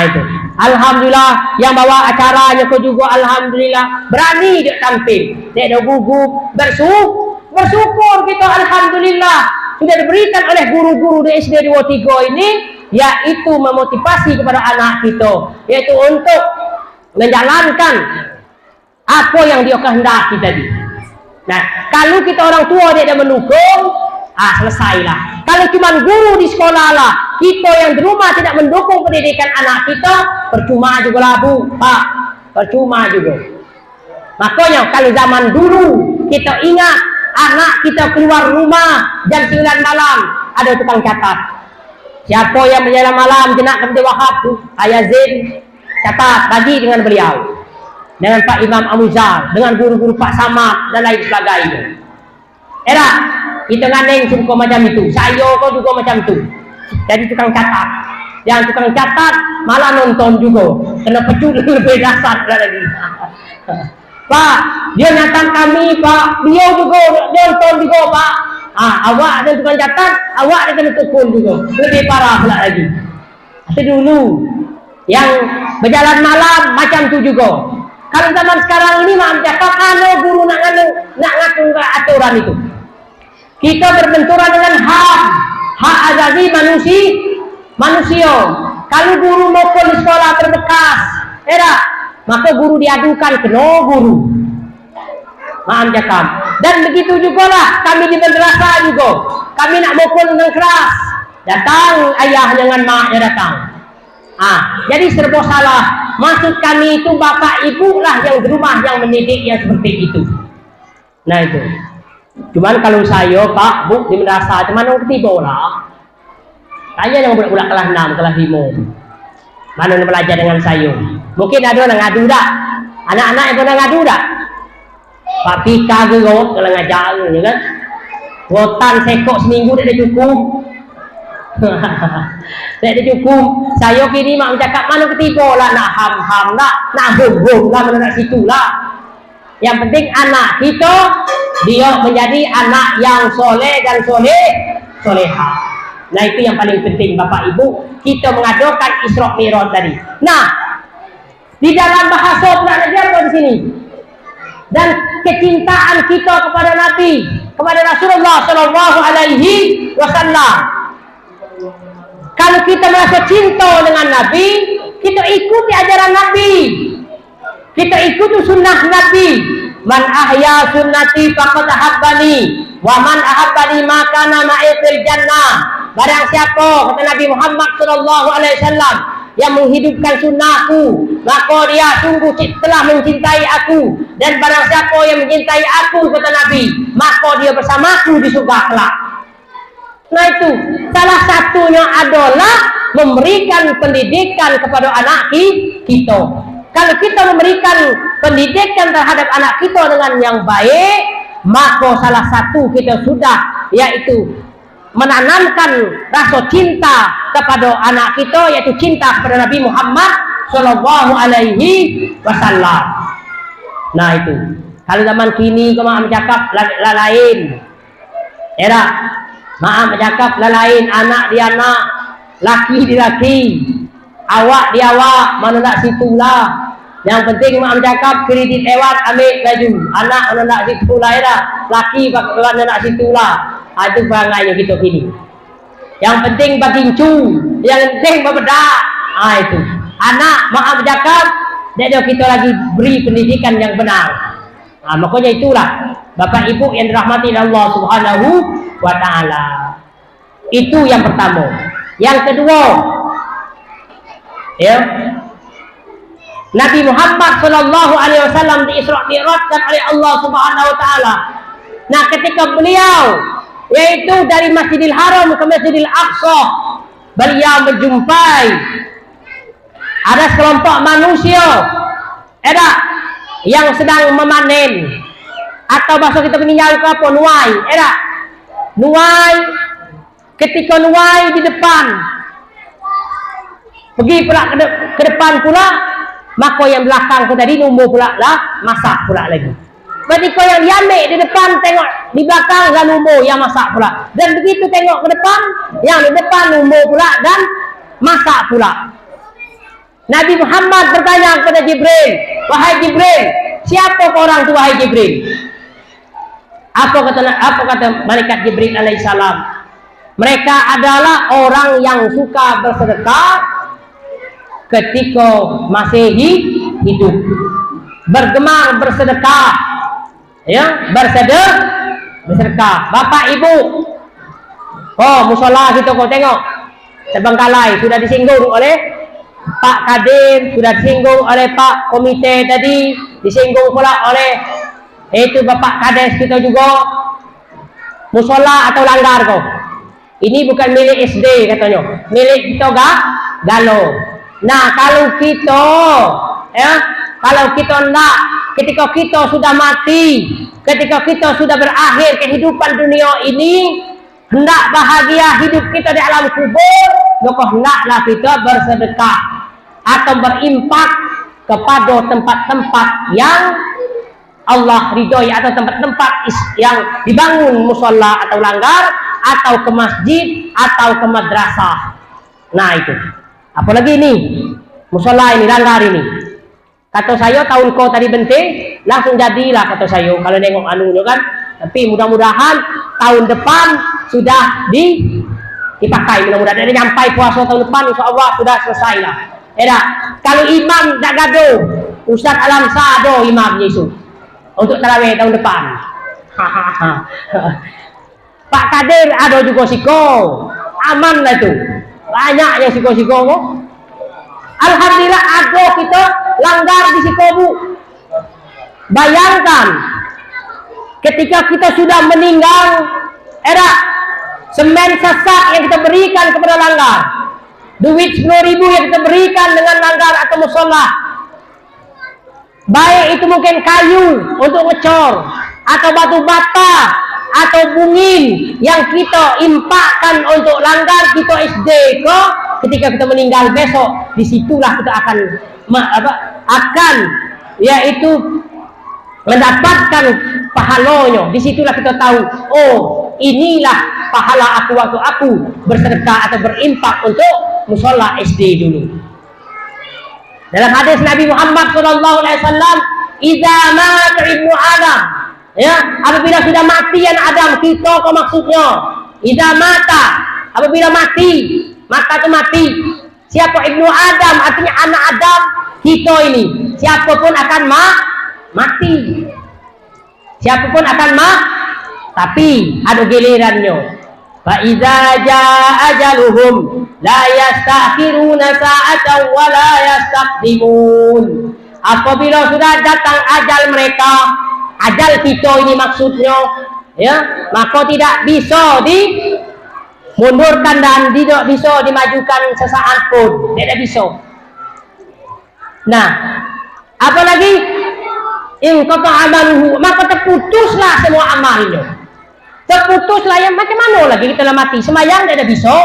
Itu, alhamdulillah. Yang bawa acaranya kau juga, alhamdulillah, berani dia tampil, dia ada gugup, bersyukur kita, alhamdulillah. Sudah diberikan oleh guru-guru di SD 23 ini, yaitu memotivasi kepada anak kita, yaitu untuk menjalankan apa yang dia kehendaki tadi. Nah, kalau kita orang tua tidak mendukung, selesailah. Kalau cuma guru di sekolah lah, kita yang di rumah tidak mendukung pendidikan anak kita, percuma juga lah Bu, Pak, percuma juga. Makanya kalau zaman dulu kita ingat anak kita keluar rumah jam 9 malam, ada tukang catat. Siapa yang berjalan malam jenak Abdul Wahab tu, Ayah Zain, catat bagi dengan beliau, dengan Pak Imam Amuzal, dengan guru-guru Pak Samad dan lain sebagainya. Kita ngandeng suka macam itu, saya kau juga macam itu. Jadi tukang catat, yang tukang catat malah nonton juga, kena pecul lebih dasar lagi. Pak, dia nyatat kami Pak, dia juga nonton juga Pak. Awak ada tukang catat, awak ada kena tekun juga, lebih parah pula lagi. Tapi dulu yang berjalan malam macam tu juga. Kalau zaman sekarang ini maaf siapa kalau guru nak ngatur aturan itu. Kita berbenturan dengan hak azazi manusia. Kalau guru mokol di sekolah terbekas, maka guru diadukan ke guru. Maaf jakam. Dan begitu juga lah kami di madrasah juga. Kami nak mokol dengan keras, datang ayah dengan maknya datang. Jadi serba salah. Maksud kami itu bapak ibu lah yang di rumah yang mendidik yang seperti itu. Nah itu. Cuman kalau saya Pak Bu di madrasah cuman orang ketiga lah. Tanya yang budak-budak kelas 6, kelas 5. Mana yang belajar dengan saya? Mungkin ada yang ngadu dah. Anak-anak yang pernah ngadu dah. Pak Pika gerot kalau ngajar ya kan. Rotan sekok seminggu tak ada cukup. Tak ada cukup. Saya kini mak cakap mana ketiga lah nak ham-ham lah, nak hum-hum lah, mana nak situ lah. Yang penting anak kita dia menjadi anak yang soleh dan soleha. Nah itu yang paling penting Bapak Ibu. Kita mengadakan Isra Mi'raj tadi. Nah di dalam bahasa pula ada apa di sini? Dan kecintaan kita kepada Nabi, kepada Rasulullah Shallallahu Alaihi Wasallam. Kalau kita merasa cinta dengan Nabi, kita ikuti ajaran Nabi. Kita ikuti sunnah Nabi. Man ahya sunnati faqad ahabbani wa man ahabbani maka nama fil jannah. Barang siapa kata Nabi Muhammad sallallahu alaihi wasallam yang menghidupkan sunnahku, maka dia sungguh telah mencintai aku, dan barang siapa yang mencintai aku kata Nabi, maka dia bersamaku di surga kelak. Nah itu salah satunya adalah memberikan pendidikan kepada anak kita. Kalau kita memberikan pendidikan terhadap anak kita dengan yang baik, maka salah satu kita sudah, yaitu menanamkan rasa cinta kepada anak kita, yaitu cinta kepada Nabi Muhammad Shallallahu Alaihi Wasallam. Nah itu. Kalau zaman kini kau cakap lain, era maaf cakap lain, anak di anak, laki di laki, awak di awak, mana nak situlah. Yang penting mak cakap kredit lewat ambil baju, anak mana nak situlah ya, laki mana nak situlah. Itu perangainya kita kini. Yang penting bagincu, yang penting berbedak. Itu anak mak cakap, dia kita lagi beri pendidikan yang benar. Makanya itulah Bapak Ibu yang dirahmati Allah Subhanahu wa Ta'ala. Itu yang pertama. Yang kedua, ya, Nabi Muhammad Shallallahu Alaihi Wasallam di Isra Mi'rajkan oleh Allah Subhanahu Wa Taala. Nah, ketika beliau, yaitu dari Masjidil Haram ke Masjidil Aqsa, beliau menjumpai ada sekelompok manusia, yang sedang memanen, atau bahasa kita meninjau ke apa, nuai, nuai. Ketika nuai di depan, pergi pula ke depan pula, maka yang belakang tu tadi numbuh pula lah, masak pula lagi. Ketika yang diambil di depan, tengok di belakang dan numbuh yang masak pula. Dan begitu tengok ke depan, yang di depan numbuh pula dan masak pula. Nabi Muhammad bertanya kepada Jibril, wahai Jibril, siapa orang tu wahai Jibril? Apa kata malaikat Jibril alaihissalam? Mereka adalah orang yang suka bersedekah ketika masih hidup, bergemar bersedekah, ya, bersedekah. Bapak Ibu, musola kita kau tengok, terbengkalai sudah disinggung oleh Pak Kadir, sudah disinggung oleh Pak Komite tadi, disinggung pula oleh itu Bapak Kades kita juga. Musola atau langgar kau? Ini bukan milik SD katanya, milik kita galau. Nah kalau kita, ya, kalau kita nak, ketika kita sudah mati, ketika kita sudah berakhir kehidupan dunia ini, hendak bahagia hidup kita di alam kubur, maka hendaklah kita bersedekah atau berimpak kepada tempat-tempat yang Allah ridhoi, atau tempat-tempat yang dibangun musola atau langgar, atau ke masjid atau ke madrasah. Nah itu. Apalagi ini musola ini, langgar ini. Kata saya tahun kau tadi penting, langsung jadilah kata saya kalau nengok anunya kan. Tapi mudah-mudahan tahun depan sudah dipakai, mudah-mudahan dia nyampai puasa tahun depan, insya Allah sudah selesai lah. Kalau imam tak gaduh, Ustaz Alam Sado imam Yesus untuk tarawih tahun depan. Pak Kadir ada juga siko, aman lah itu. Banyak yang siko-siko kok. Alhamdulillah ada kita langgar di Sikobu. Bayangkan ketika kita sudah meninggal, semen sesak yang kita berikan kepada langgar, duit 10.000 yang kita berikan dengan langgar atau musola, baik itu mungkin kayu untuk ngecor, atau batu bata, atau bungin yang kita impakkan untuk langgar kita SD kok, ketika kita meninggal besok, disitulah kita akan yaitu mendapatkan pahalanya. Disitulah kita tahu, oh inilah pahala aku waktu aku bersedekah atau berimpak untuk musola SD dulu. Dalam hadis Nabi Muhammad SAW, "Idza mata ibnu Adam," ya, apabila sudah mati yang Adam, kita kok maksudnya. Idza mata, apabila mati, mata itu mati. Siapa ibnu Adam, artinya anak Adam, kita ini. Siapapun akan mati. Siapapun akan tapi ada gilirannya. Fa idza jaa ajaluhum la yastakhiruna sa'atan wa la yastaqdimun. Apabila sudah datang ajal mereka, ajal kita ini maksudnya, ya, maka tidak bisa dimundurkan dan tidak bisa dimajukan sesaat pun, tidak bisa. Nah, apalagi in qata amaluhu, maka terputuslah semua amalnya. Terputuslah, yang macam mana lagi kita mati? Semayang tidak bisa,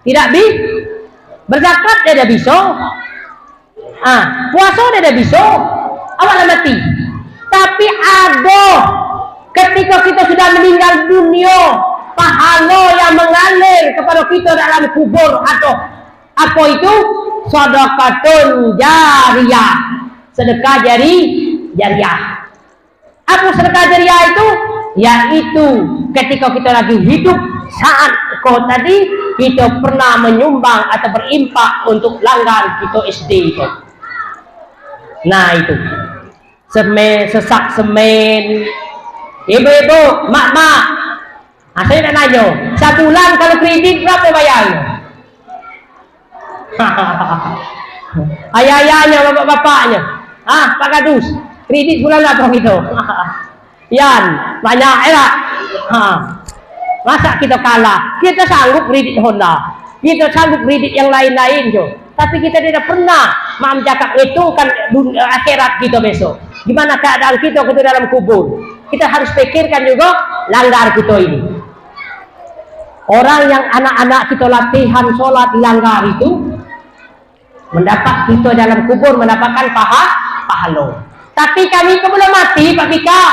tidak berzakat tidak bisa, puasa tidak bisa, awal mati. Tapi ada ketika kita sudah meninggal dunia, pahala yang mengalir kepada kita dalam kubur atau apa itu? Sedekatun jariyah, sedekah jariyah. Apa sedekah jariyah itu? Yaitu ketika kita lagi hidup, saat tadi kita pernah menyumbang atau berimpak untuk langgar kita SD itu. Nah itu sesak semen, ibu-ibu, mak-mak, saya nak nanya, sebulan kalau kredit berapa bayarnya? Ayah-ayahnya, bapak-bapaknya, Pak Kadus, kredit bulan apa gitu? Yan, banyak masa kita kalah? Kita sanggup kredit Honda, kita sanggup kredit yang lain-lain jo. Tapi kita tidak pernah menjaga itu kan akhirat kita besok. Gimana keadaan kita dalam kubur? Kita harus pikirkan juga langgar kita ini. Orang yang anak-anak kita latihan sholat di langgar itu, mendapat kita dalam kubur mendapatkan pahala. Tapi kami belum mati, Pak Bika.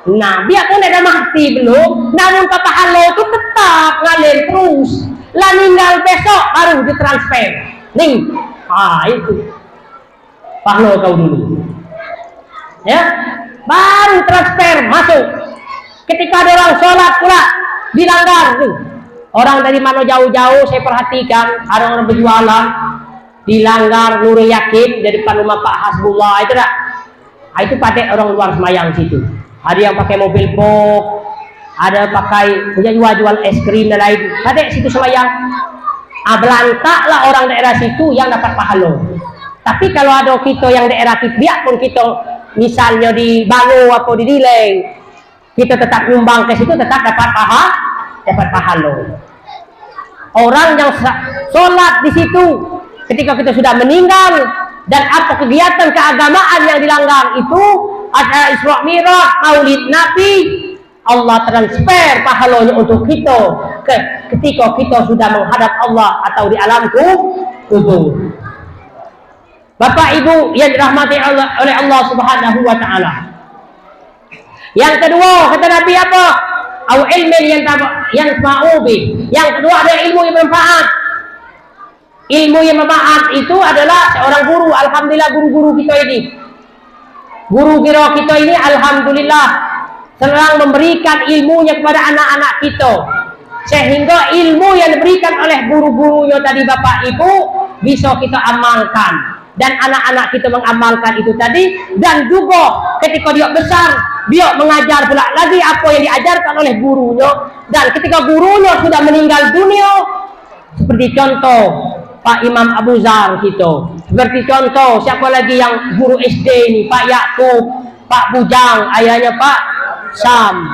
Nah, biarpun ada mati belum, namun pahala itu tetap ngalir terus. Lah meninggal besok baru ditransfer. Nih, itu pahala kau dulu. Ya, baru transfer masuk. Ketika ada orang sholat pula dilanggar tuh. Orang dari mana jauh-jauh saya perhatikan, ada orang berjualan dilanggar Nurul Yakin dari depan rumah Pak Hasbullah itu dah. Itu pakai orang luar semayang situ. Ada yang pakai mobil box, ada pakai jual es krim dan lain. Pakai situ semayang. Belantaklah orang daerah situ yang dapat pahala. Tapi kalau ada kita yang daerah kita, biarpun kita misalnya di Bangu atau di Dileng, kita tetap nyumbang ke situ, tetap dapat pahala. Orang yang sholat di situ ketika kita sudah meninggal, dan apa kegiatan keagamaan yang dilanggar itu, ada Isra Mi'raj, Maulid Nabi, Allah transfer pahalanya untuk kita ketika kita sudah menghadap Allah atau di alam kubur. Bapak Ibu yang dirahmati oleh Allah Subhanahu wa taala. Yang kedua, kata Nabi apa? Au ilmin yang ma'ubi. Yang kedua ada ilmu yang bermanfaat. Ilmu yang bermanfaat itu adalah seorang guru. Alhamdulillah guru-guru kita ini. Guru kita ini alhamdulillah sedang memberikan ilmunya kepada anak-anak kita. Sehingga ilmu yang diberikan oleh guru-gurunya tadi Bapak Ibu bisa kita amalkan. Dan anak-anak kita mengamalkan itu tadi, dan juga ketika dia besar dia mengajar pula lagi apa yang diajarkan oleh gurunya. Dan ketika gurunya sudah meninggal dunia, seperti contoh Pak Imam Abu Zar kita. Seperti contoh, siapa lagi yang guru SD ni? Pak Yakub, Pak Bujang, ayahnya Pak Sam.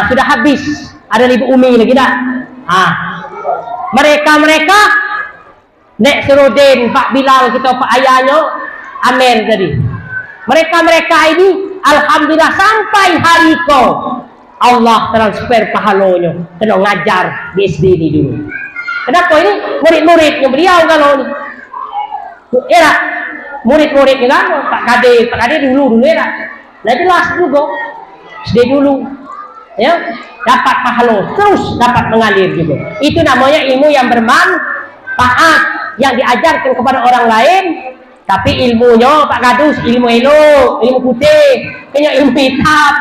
Sudah habis. Ada Ibu Umi lagi tak? Mereka Nek Serudin, Pak Bilal kita, Pak ayahnya Amen tadi. Mereka ini alhamdulillah sampai hari ko Allah transfer pahalanya kena ngajar di SD ini dulu. Kenapa ini murid-muridnya beliau kalau ini era murid-muridnya kan Pak Kade dulu era. Nah jelas juga SD dulu ya dapat pahala terus dapat mengalir juga. Itu namanya ilmu yang bermanfaat yang diajarkan kepada orang lain. Tapi ilmunya Pak Gadus ilmu elok, ilmu putih, kena ilmu hitam,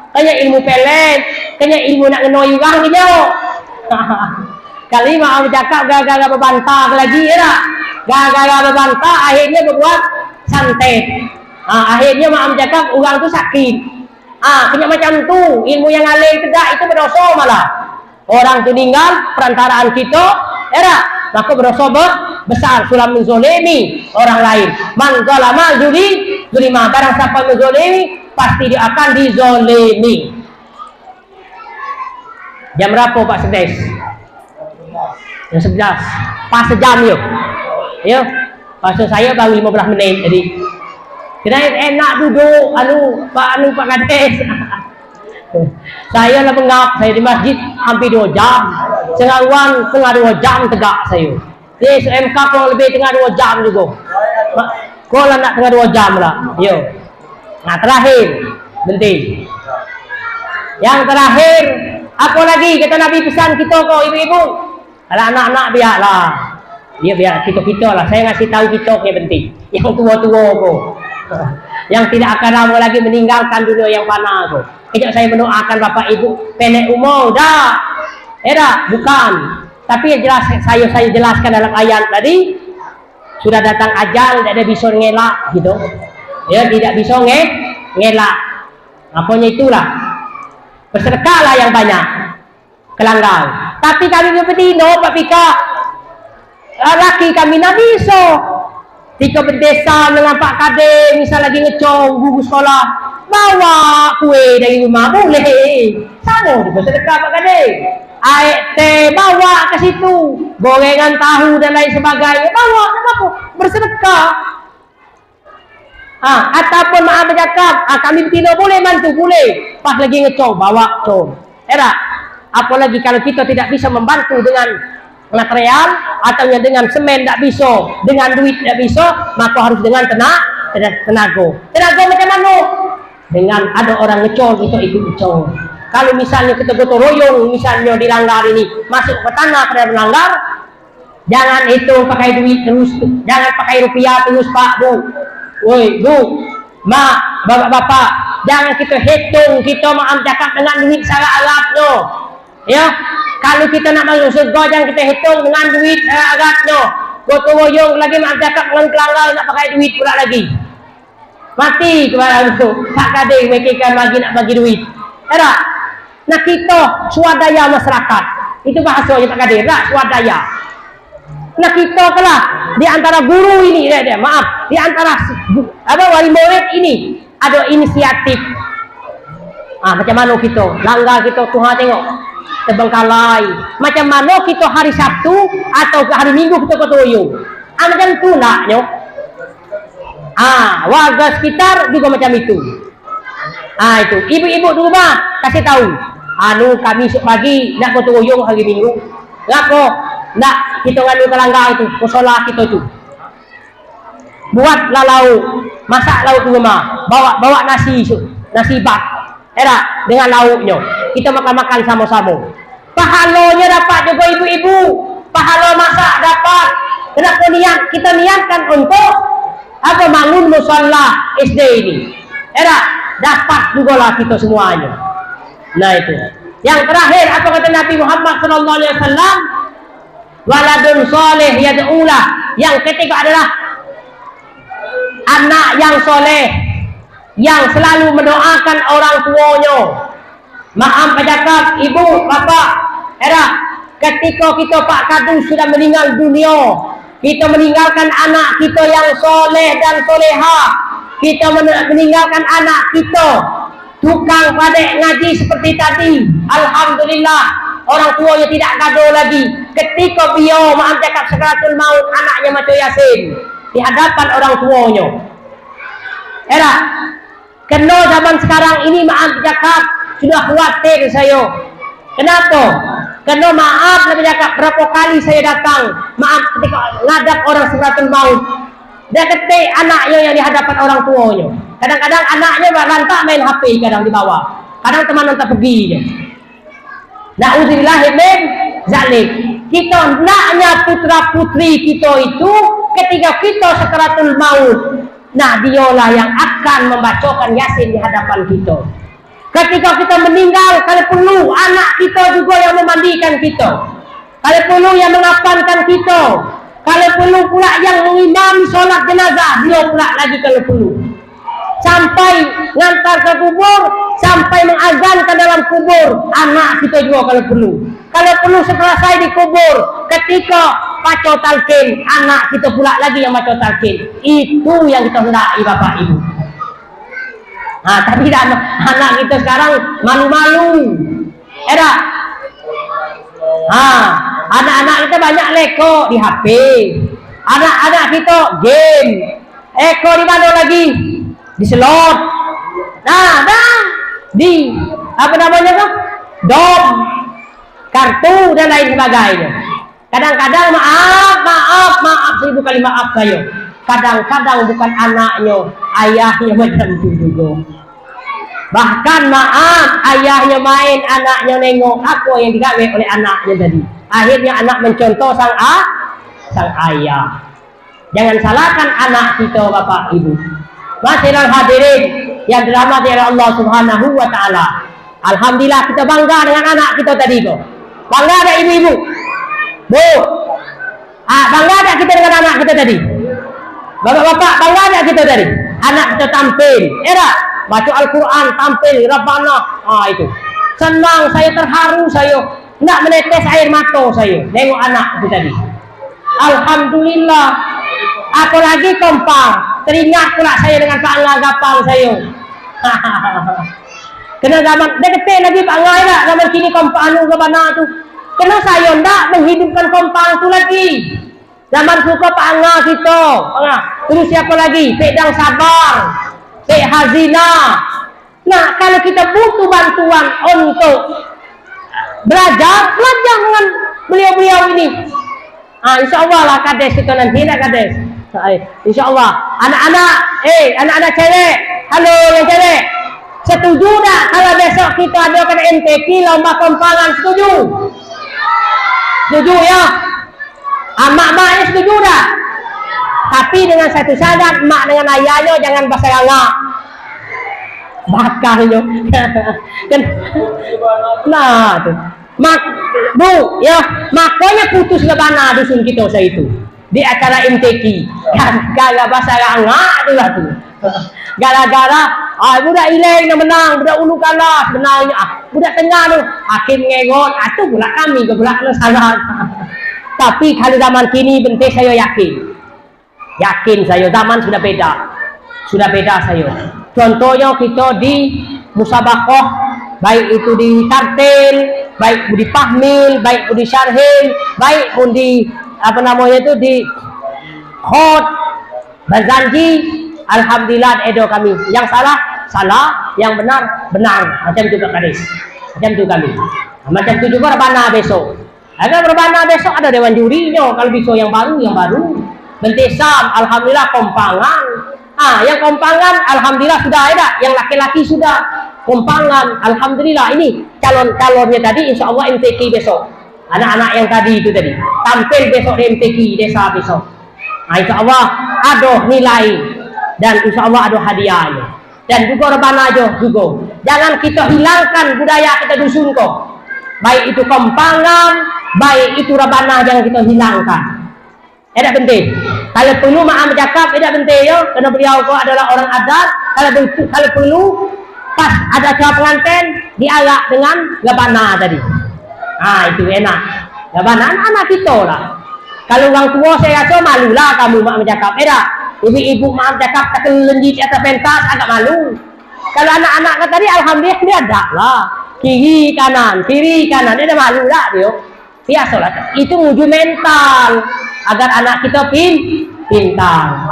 kena ilmu pelet, kena ilmu nak ngenoi orang dia. Kali mau cakap gara-gara berbantah lagi ya. Gara-gara berbantah akhirnya berbuat santet. Akhirnya mau cakap orang tu sakit. Kena macam tu, ilmu yang alir tidak itu berdosa malah. Orang tu tinggal perantaraan kita, ya maka berdosa besar. Sulam menzolimi orang lain. Man zalama zulima. Barang siapa menzolimi pasti dia akan dizolimi. Jam berapa Pak Sedes? Jam 11. Pas sejam yuk. Ya. Pasal saya baru 15 menit jadi. Kena enak duduk Pak Kades. Saya lah bengap, saya di masjid hampir 2 jam. Setengah 2 jam tegak saya. Di SMK kurang lebih tengah 2 jam juga. Kau lah nak tengah 2 jam lah. Yo. Nah terakhir, penting. Yang terakhir, apa lagi kata Nabi pesan kita kok ibu-ibu? Kalau anak-anak biarlah. Ya biar kita lah. Saya ngasih tahu kita yang penting. Yang tua-tua kok. Yang tidak akan lama lagi meninggalkan dunia yang fana kok. Kejap saya mendoakan bapak ibu pendek umur dah. Bukan. Tapi yang jelas saya jelaskan dalam ayat tadi sudah datang ajal tidak bisa ngelak gitu. Ya tidak bisa ngelak. Apanya itulah. Bersedekahlah yang banyak. Kelanggal. Tapi kami betina Pak Pika. Laki kami nak bisa. Tika berdesa dengan Pak Kade misal lagi ngecong guru sekolah bawa kue dari rumah boleh sama di bersedekah Pak Kade. Air teh bawa ke situ, gorengan tahu dan lain sebagainya bawa, kenapa? Bersedekah. Ataupun maaf bercakap, kami betina boleh bantu, boleh. Pas lagi ngecong, bawa cong. Apalagi kalau kita tidak bisa membantu dengan material atau dengan semen tidak bisa, dengan duit tidak bisa, maka harus dengan tenaga. Tenaga macam mana? Dengan ada orang ngecong, kita ikut ngecong. Kalau misalnya kita gotong royong, misalnya dilanggar ini, masuk ke tanah pada melanggar, jangan hitung pakai duit terus, jangan pakai rupiah terus Pak Bu. Woi Bu, Mak, Bapak-bapak, jangan kita hitung, kita maaf cakap dengan duit secara Arab no. Ya, kalau kita nak masuk surga jangan kita hitung dengan duit secara Arab no. Gotong royong lagi maaf cakap dengan kelanggar nak pakai duit pula lagi. Mati kepada itu. Pak Kade mereka lagi nak bagi duit. Nah kita swadaya masyarakat itu bahasanya Pak Kadir lah swadaya. Nah kita kelah di antara guru ini maaf di antara wali murid ini ada inisiatif. Macam mana kita langgar kita Tuhan tengok terbengkalai. Macam mana kita hari Sabtu atau hari Minggu kita kotoyo. Macam tu naknya. Warga sekitar juga macam itu. Itu ibu-ibu di rumah kasih tahu. Kami esok pagi nak gotong royong hari Minggu. Ngapa? Nak kita nganu kelanggar itu, musola kita tu. Buatlah lauk, masak lauk di rumah, bawa nasi bat. Dengan lauknya. Kita makan-makan sama-sama. Pahalanya dapat juga ibu-ibu. Pahala masak dapat. Kenapa kita niatkan untuk bangun musola SD ini. Dapat juga lah kita semuanya. Nah itu. Yang terakhir apa kata Nabi Muhammad SAW? Waladun soleh yad'ulah. Yang ketiga adalah anak yang soleh yang selalu mendoakan orang tuanya. Maaf bercakap ibu, bapak, ketika kita Pak Kadu sudah meninggal dunia, Kita meninggalkan anak kita yang soleh dan soleha. Kita meninggalkan anak kita tukang padek ngaji seperti tadi. Alhamdulillah, orang tuanya tidak gaduh lagi. Ketika beliau maaf cakap sakaratul maut, anaknya maca Yasin di hadapan orang tuanya. Era kena zaman sekarang ini maaf cakap sudah khawatir saya. Kenapa? Kena maaf lebih cakap berapa kali saya datang maaf ketika ngadap orang sakaratul maut. Dia ketik anaknya yang di hadapan orang tuanya. Kadang-kadang anaknya berantak main HP kadang di bawah. Kadang teman nonton pergi je. Na'udzubillah min zalik. Kita naknya putra putri kita itu ketika kita sakaratul maut, nah dialah yang akan membacakan Yasin di hadapan kita. Ketika kita meninggal, kalau perlu anak kita juga yang memandikan kita. Kalau perlu yang mengapankan kita. Kalau perlu pula yang mengimami solat jenazah, dia pula lagi kalau perlu. Sampai ngantar ke kubur, sampai mengazankan dalam kubur, anak kita juga kalau perlu. Kalau perlu selesai di kubur, ketika baca talqin, anak kita pula lagi yang baca talqin. Itu yang kita hendaki Bapak Ibu. Nah, tapi anak kita sekarang malu-malu. Anak-anak kita banyak leko di HP. Anak-anak kita game. Eko di mana lagi? Di slot. Di apa namanya tuh? Dom, kartu dan lain sebagainya. Kadang-kadang maaf 1000 kali maaf saya. Kadang-kadang bukan anaknya, ayahnya macam itu juga. Bahkan maaf, ayahnya main, anaknya nengok. Apa yang digawe oleh anaknya tadi? Akhirnya anak mencontoh sang ayah. Jangan salahkan anak kita Bapak Ibu. Masihlah hadirin yang dirahmati oleh Allah Subhanahu wa taala. Alhamdulillah kita bangga dengan anak kita tadi kok. Bangga ada ibu-ibu? Bu. Bangga ada kita dengan anak kita tadi? Bapak-bapak bangga ada kita tadi? Anak kita tampil. Baca Al-Quran, tampil Rabbana. Itu. Senang saya, terharu saya. Enggak menetes air mata saya. Nengok anak itu tadi. Alhamdulillah. Apalagi kompang. Teringat pula saya dengan Pak Angga Gapang saya. Kena zaman dia ketik lagi Pak Angga lah. Zaman kini kompang anu Rabbana tu. Kena saya enggak menghidupkan kompang tu lagi. Zaman suka Pak Angga kita. Terus siapa lagi? Pedang Sabar. Hazina. Nah, kalau kita butuh bantuan untuk belajar dengan beliau-beliau ini. Insya Allah lah kades kita nanti nak kades. Insya Allah. Anak-anak cewek. Halo yang cewek. Setuju tak kalau besok kita adakan MTQ lomba kompangan? Setuju? Setuju ya? Mak-maknya setuju tak? Tapi dengan satu syarat, mak dengan ayahnya jangan basah bakarnya. Nah tuh. Bu, ya makanya putus lebana dusun kita saya itu di acara MTQ. Gara bahasa angak itulah tuh. Gara-gara budak ileng yang menang, budak ulu kalah menangnya. Budak tengah tuh hakim ngegot, atuh pula kami ke pula salah. Tapi kalau zaman kini bentik saya yakin saya zaman sudah beda saya. Contohnya kita di musabakoh, baik itu di tartil, baik di pahmil, baik di syarhil, baik pun di apa namanya itu di khot, berjanji. Alhamdulillah edo kami. Yang salah, yang benar. Macam itu kades. Macam itu kami. Macam itu juga rebana besok. Ada rebana besok ada dewan jurinya. Kalau bisa yang baru. Bentisam, alhamdulillah kompangan. Yang kompangan, alhamdulillah sudah ada. Yang laki-laki sudah kompangan, alhamdulillah. Ini calon-calonnya tadi, insya Allah MTQ besok. Anak-anak yang tadi itu tadi tampil besok di MTQ desa besok. Insya Allah ada nilai dan insya Allah ada hadiahnya. Dan juga rebana juga. Jangan kita hilangkan budaya kita dusun kok. Baik itu kompangan, baik itu rebana, jangan kita hilangkan. Tidak penting. Kalau perlu maaf bercakap, tidak penting ya. Karena beliau kau adalah orang adat. Kalau perlu pas ada acara pengantin diarak dengan gabana tadi. Itu enak. Gabana anak kita lah. Kalau orang tua saya rasa malulah kamu mak bercakap. Tak? Ibu-ibu mak bercakap tak lenjit atas pentas agak malu. Kalau anak-anak kata tadi alhamdulillah dia ada lah. Kiri kanan dia dah malu lah dia. Biasalah. Itu uji mental agar anak kita pintar.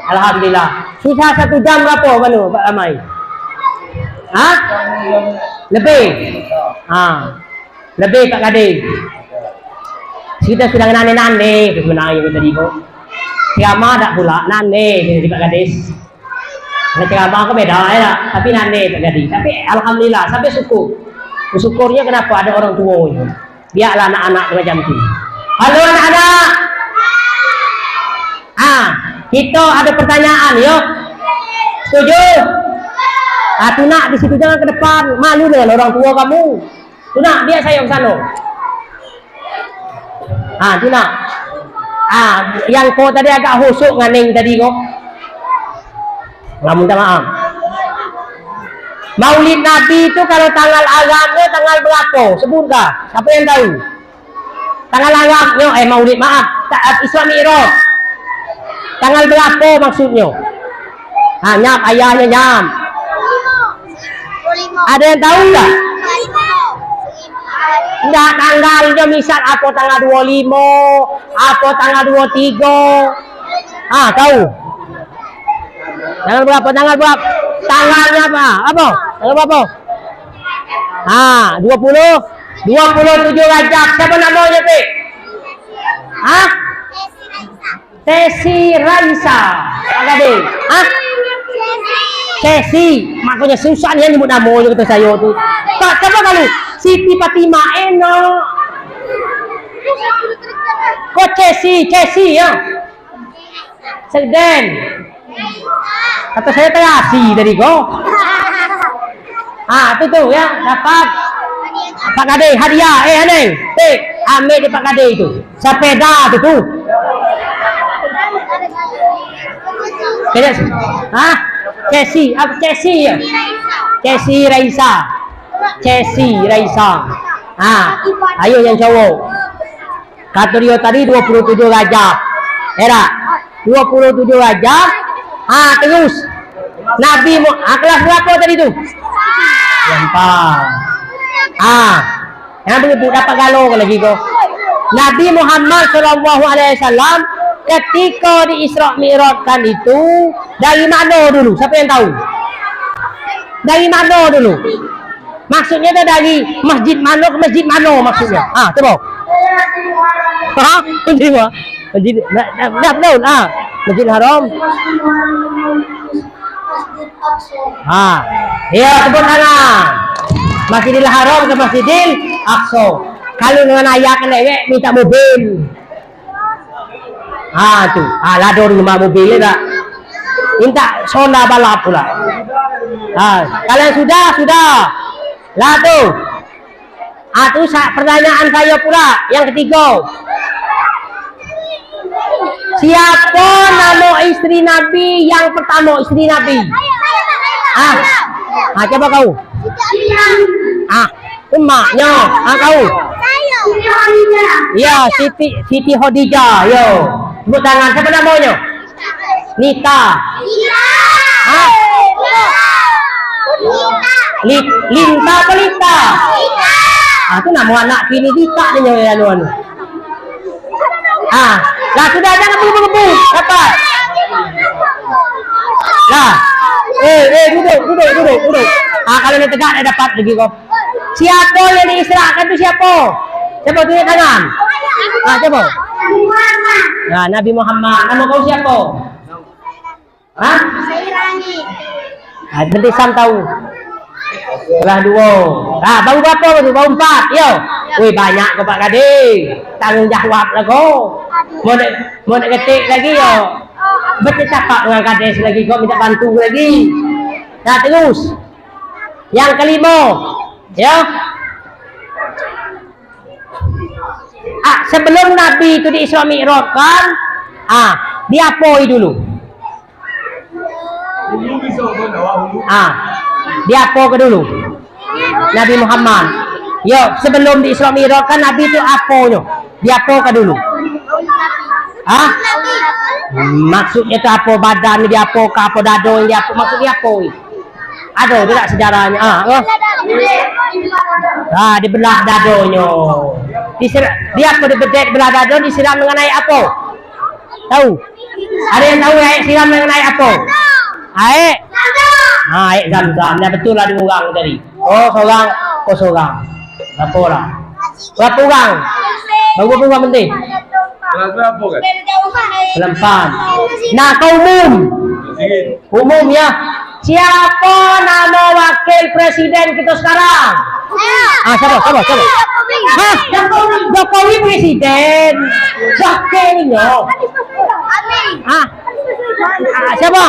Alhamdulillah. Susah 1 jam berapa mana Pak Ramai? Lebih. Lebih Pak Kadir. Kita sudah nane sebenarnya tadi kok. Ceramah tak pula nane di Pak Gadis. Ceramah ke beda ya, tapi nane Pak Gadis. Tapi alhamdulillah sampai syukur. Bersyukurnya kenapa ada orang tua itu. Biarlah anak-anak macam itu. Halo anak-anak. Kita ada pertanyaan yuk. Setuju? Tunak di situ jangan ke depan. Malu dengan orang tua kamu. Tunak biar saya ke sana. Tunak. Yang kau tadi agak husuk nganing tadi kok. Nggak minta maaf. Maulid Nabi itu kalau tanggal Agamnya tanggal berapa? Sebutkah? Siapa yang tahu? Tanggal Agamnya, Maulid maaf. Isra Mi'raj. Tanggal berapa maksudnya? Nyam, ayahnya nyam. Ada yang tahu nggak? Enggak tanggalnya misal apa tanggal 25, apa tanggal 23. Tahu? Tanggal berapa? Tanggalnya apa? Tanggal berapa? 27 Rajab. Siapa namanya, Pi? Tesi Raisa. Agade. Tesi. Makanya susah dia nyebut namanya kata saya tu. Tak coba kalau Siti Fatimah enak. Kok Cesi ya? Segen. Kata saya terasi tadi kok. Itu tuh ya dapat Pak Kade hadiah. Aneh. Ambil di Pak Kade itu. Sepeda tu tuh. Cesi ya? Cesi Raisa. Ayo yang cowok. Kata dia tadi 27 Rajab. Era 27 Rajab. Terus Nabi kelas berapa tadi tu? Lempar. Yang begitu dapat galau lagi kau. Nabi Muhammad SAW ketika di Isra Mi'rajkan itu dari mana dulu? Siapa yang tahu? Dari mana dulu? Maksudnya itu dari masjid mana ke masjid mana maksudnya? Coba. Masjid betul. Masjid Haram. Ya sebut anak. Masjidil Haram ke Masjidil Aqsa. Kalau dengan ayah kan minta mobil. Tuh. Lador rumah mobil tak. Minta sonda balap pula. Kalian sudah. Lah tuh. Tuh pertanyaan saya pula yang ketiga. Siapa nama istri Nabi yang pertama istri Nabi? Coba kau. Emaknya. Kau. Ya, Siti Khadijah. Yo. Sebut tangan. Siapa namanya? Nita. Linta apa Lita? Itu nama anak kini Dita dia nyawa lah sudah jangan berburu-buru. Dapat. Lah. Duduk. Kalau dia tegak dia dapat lagi kau. Siapa yang diisrakan itu siapa? Siapa tunjuk tangan? Coba. Nabi Muhammad. Nama kau siapa? Berarti Sam tahu. Kelas 2. Baru berapa tu? Baru 4. Yo. Wih banyak kau Pak Kade. Tanggung jawab lah kau. Mau nak ketik lagi yo. Betul cakap dengan Kades lagi kau minta bantu lagi. Terus. Yang kelima. Ya. Sebelum Nabi itu di Isra Mi'raj kan, diapoi dulu. Diapo ke dulu? Nabi Muhammad. Yo, sebelum di Isra Mi'raj kan Nabi itu aponya. Diapo ke dulu? Ah? Maksudnya itu apa? Badan dia apa? Apa dado dia apa? Maksudnya apa? Ada tidak sejarahnya? Di belah dadonya. Dia apa di belah dado disiram dengan air apa? Tahu? Ada yang tahu air siram dengan air apa? Air? Air zam-zam. Ya betul lah diurang tadi. Oh seorang. Berapa orang? Berapa orang? Berapa orang penting? Berapa kan? Selempan. Nah, kau umum ya. Siapa nama wakil presiden kita sekarang? Siapa? Hah? Jokowi presiden. Wakilnya. Siapa?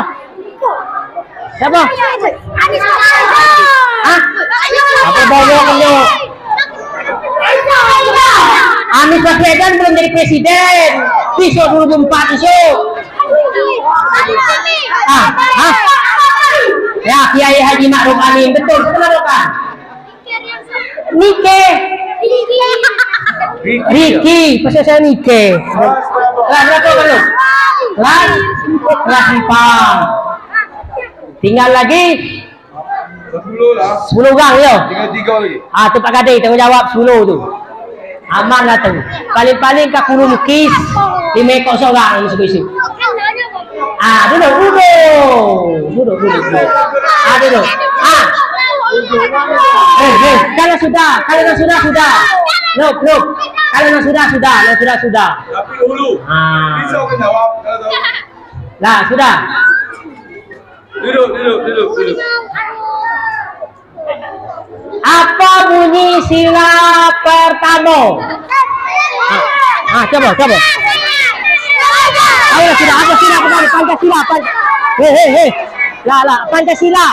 Apa bawangnya? Anies Baswedan belum jadi presiden. Besok 2004 besok. Ya, Kiai Haji Ma'ruf Amin betul. Kenapa kan? Nike. Riki, pasal saya Nike. Berapa belum? Rahipang. Tinggal lagi 10 lah. 10 orang ya. Tinggal 3 lagi. Tu Pak Kadek tanggung jawab 10 tu. Aman lah tu. Paling-paling kat Kurung Lukis 5 ekor seorang isu-isu. Duduk. Duduk. Kalau sudah. Look. Kalau sudah. Tapi dulu. Bisa kena jawab kalau tahu. Lah, sudah. Duduk. Apa bunyi sila pertama? Coba. Ayo sudah apa sila pertama? Pancasila. Hei. Lah, Pancasila.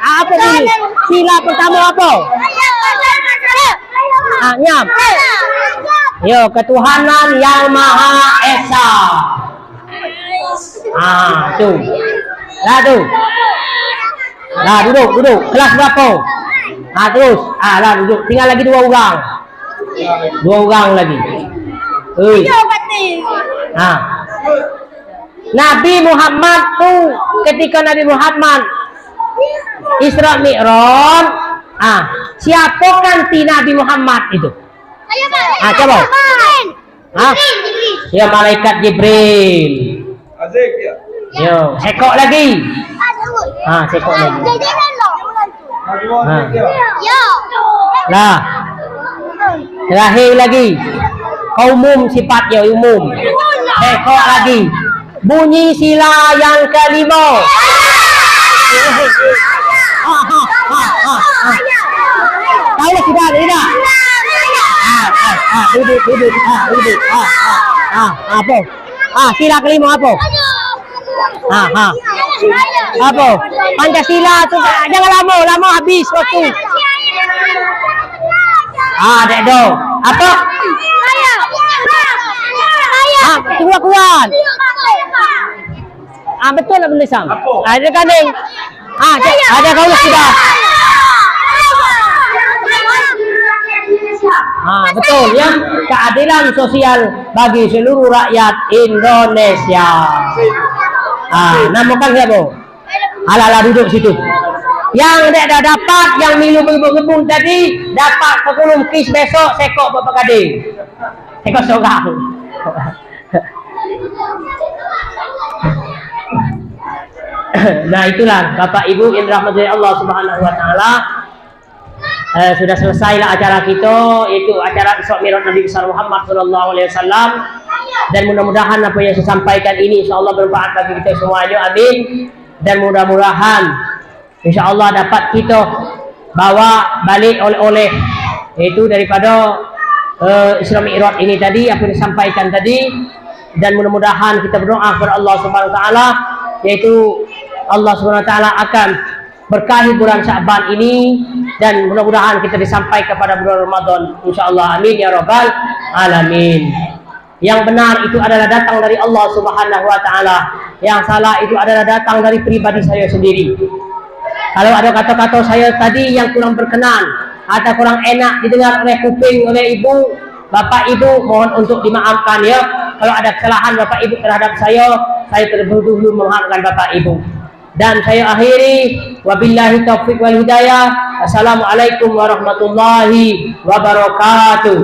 Apa bunyi? Sila pertama apa? Nyam. Yo, ketuhanan yang Maha Esa. Tu. Lah, duduk. Kelas berapa? Terus. Lah duduk. Tinggal lagi 2 orang. 2 orang lagi. Nabi Muhammad tu ketika Nabi Muhammad Isra Mi'raj, siapa ganti Nabi Muhammad itu? Coba. Ya malaikat Jibril. Azik ya. Yo, sekok lagi. Sekok lagi. Lah. Terakhir lagi. Kau umum sifatnya umum. Sekok lagi. Bunyi sila yang kelima. Tahu sudah. Duduk. Apa? Sila kelima apa? Apa? Pancasila tu jangan lama habis waktu. Dek do. Apa? Kuat. Betul nak benda sam. Ada kanding. Ada kau sudah. Betul ya. Keadilan sosial bagi seluruh rakyat Indonesia. Namakan siapa? Ala duduk situ. Yang tidak dapat, yang milu gebung tadi dapat ke Kurung Lukis besok sekok Bapak Kadek. Sekok seorang. Nah itulah Bapak Ibu yang dirahmati Allah Subhanahu Wa Taala. Sudah selesailah acara kita, yaitu acara Isra Mi'raj Nabi besar Muhammad Sallallahu Alaihi Wasallam. Dan mudah-mudahan apa yang saya sampaikan ini insya Allah bermanfaat bagi kita semuanya, amin. Dan mudah-mudahan insya Allah dapat kita bawa balik oleh-oleh, yaitu daripada Isra Mi'raj ini tadi apa yang disampaikan tadi. Dan mudah-mudahan kita berdoa kepada Allah Subhanahu Wa Taala, yaitu Allah Subhanahu Wa Taala akan berkahi bulan Sya'ban ini, dan mudah-mudahan kita disampaikan kepada bulan Ramadan insyaallah, amin ya rabbal alamin. Yang benar itu adalah datang dari Allah Subhanahu Wa Taala, yang salah itu adalah datang dari pribadi saya sendiri. Kalau ada kata-kata saya tadi yang kurang berkenan atau kurang enak didengar oleh kuping oleh ibu, Bapak Ibu mohon untuk dimaafkan ya. Kalau ada kesalahan Bapak Ibu terhadap saya terlebih dahulu memaafkan Bapak Ibu. Dan saya akhiri, wabillahi taufiq wal hidayah. Assalamualaikum warahmatullahi wabarakatuh.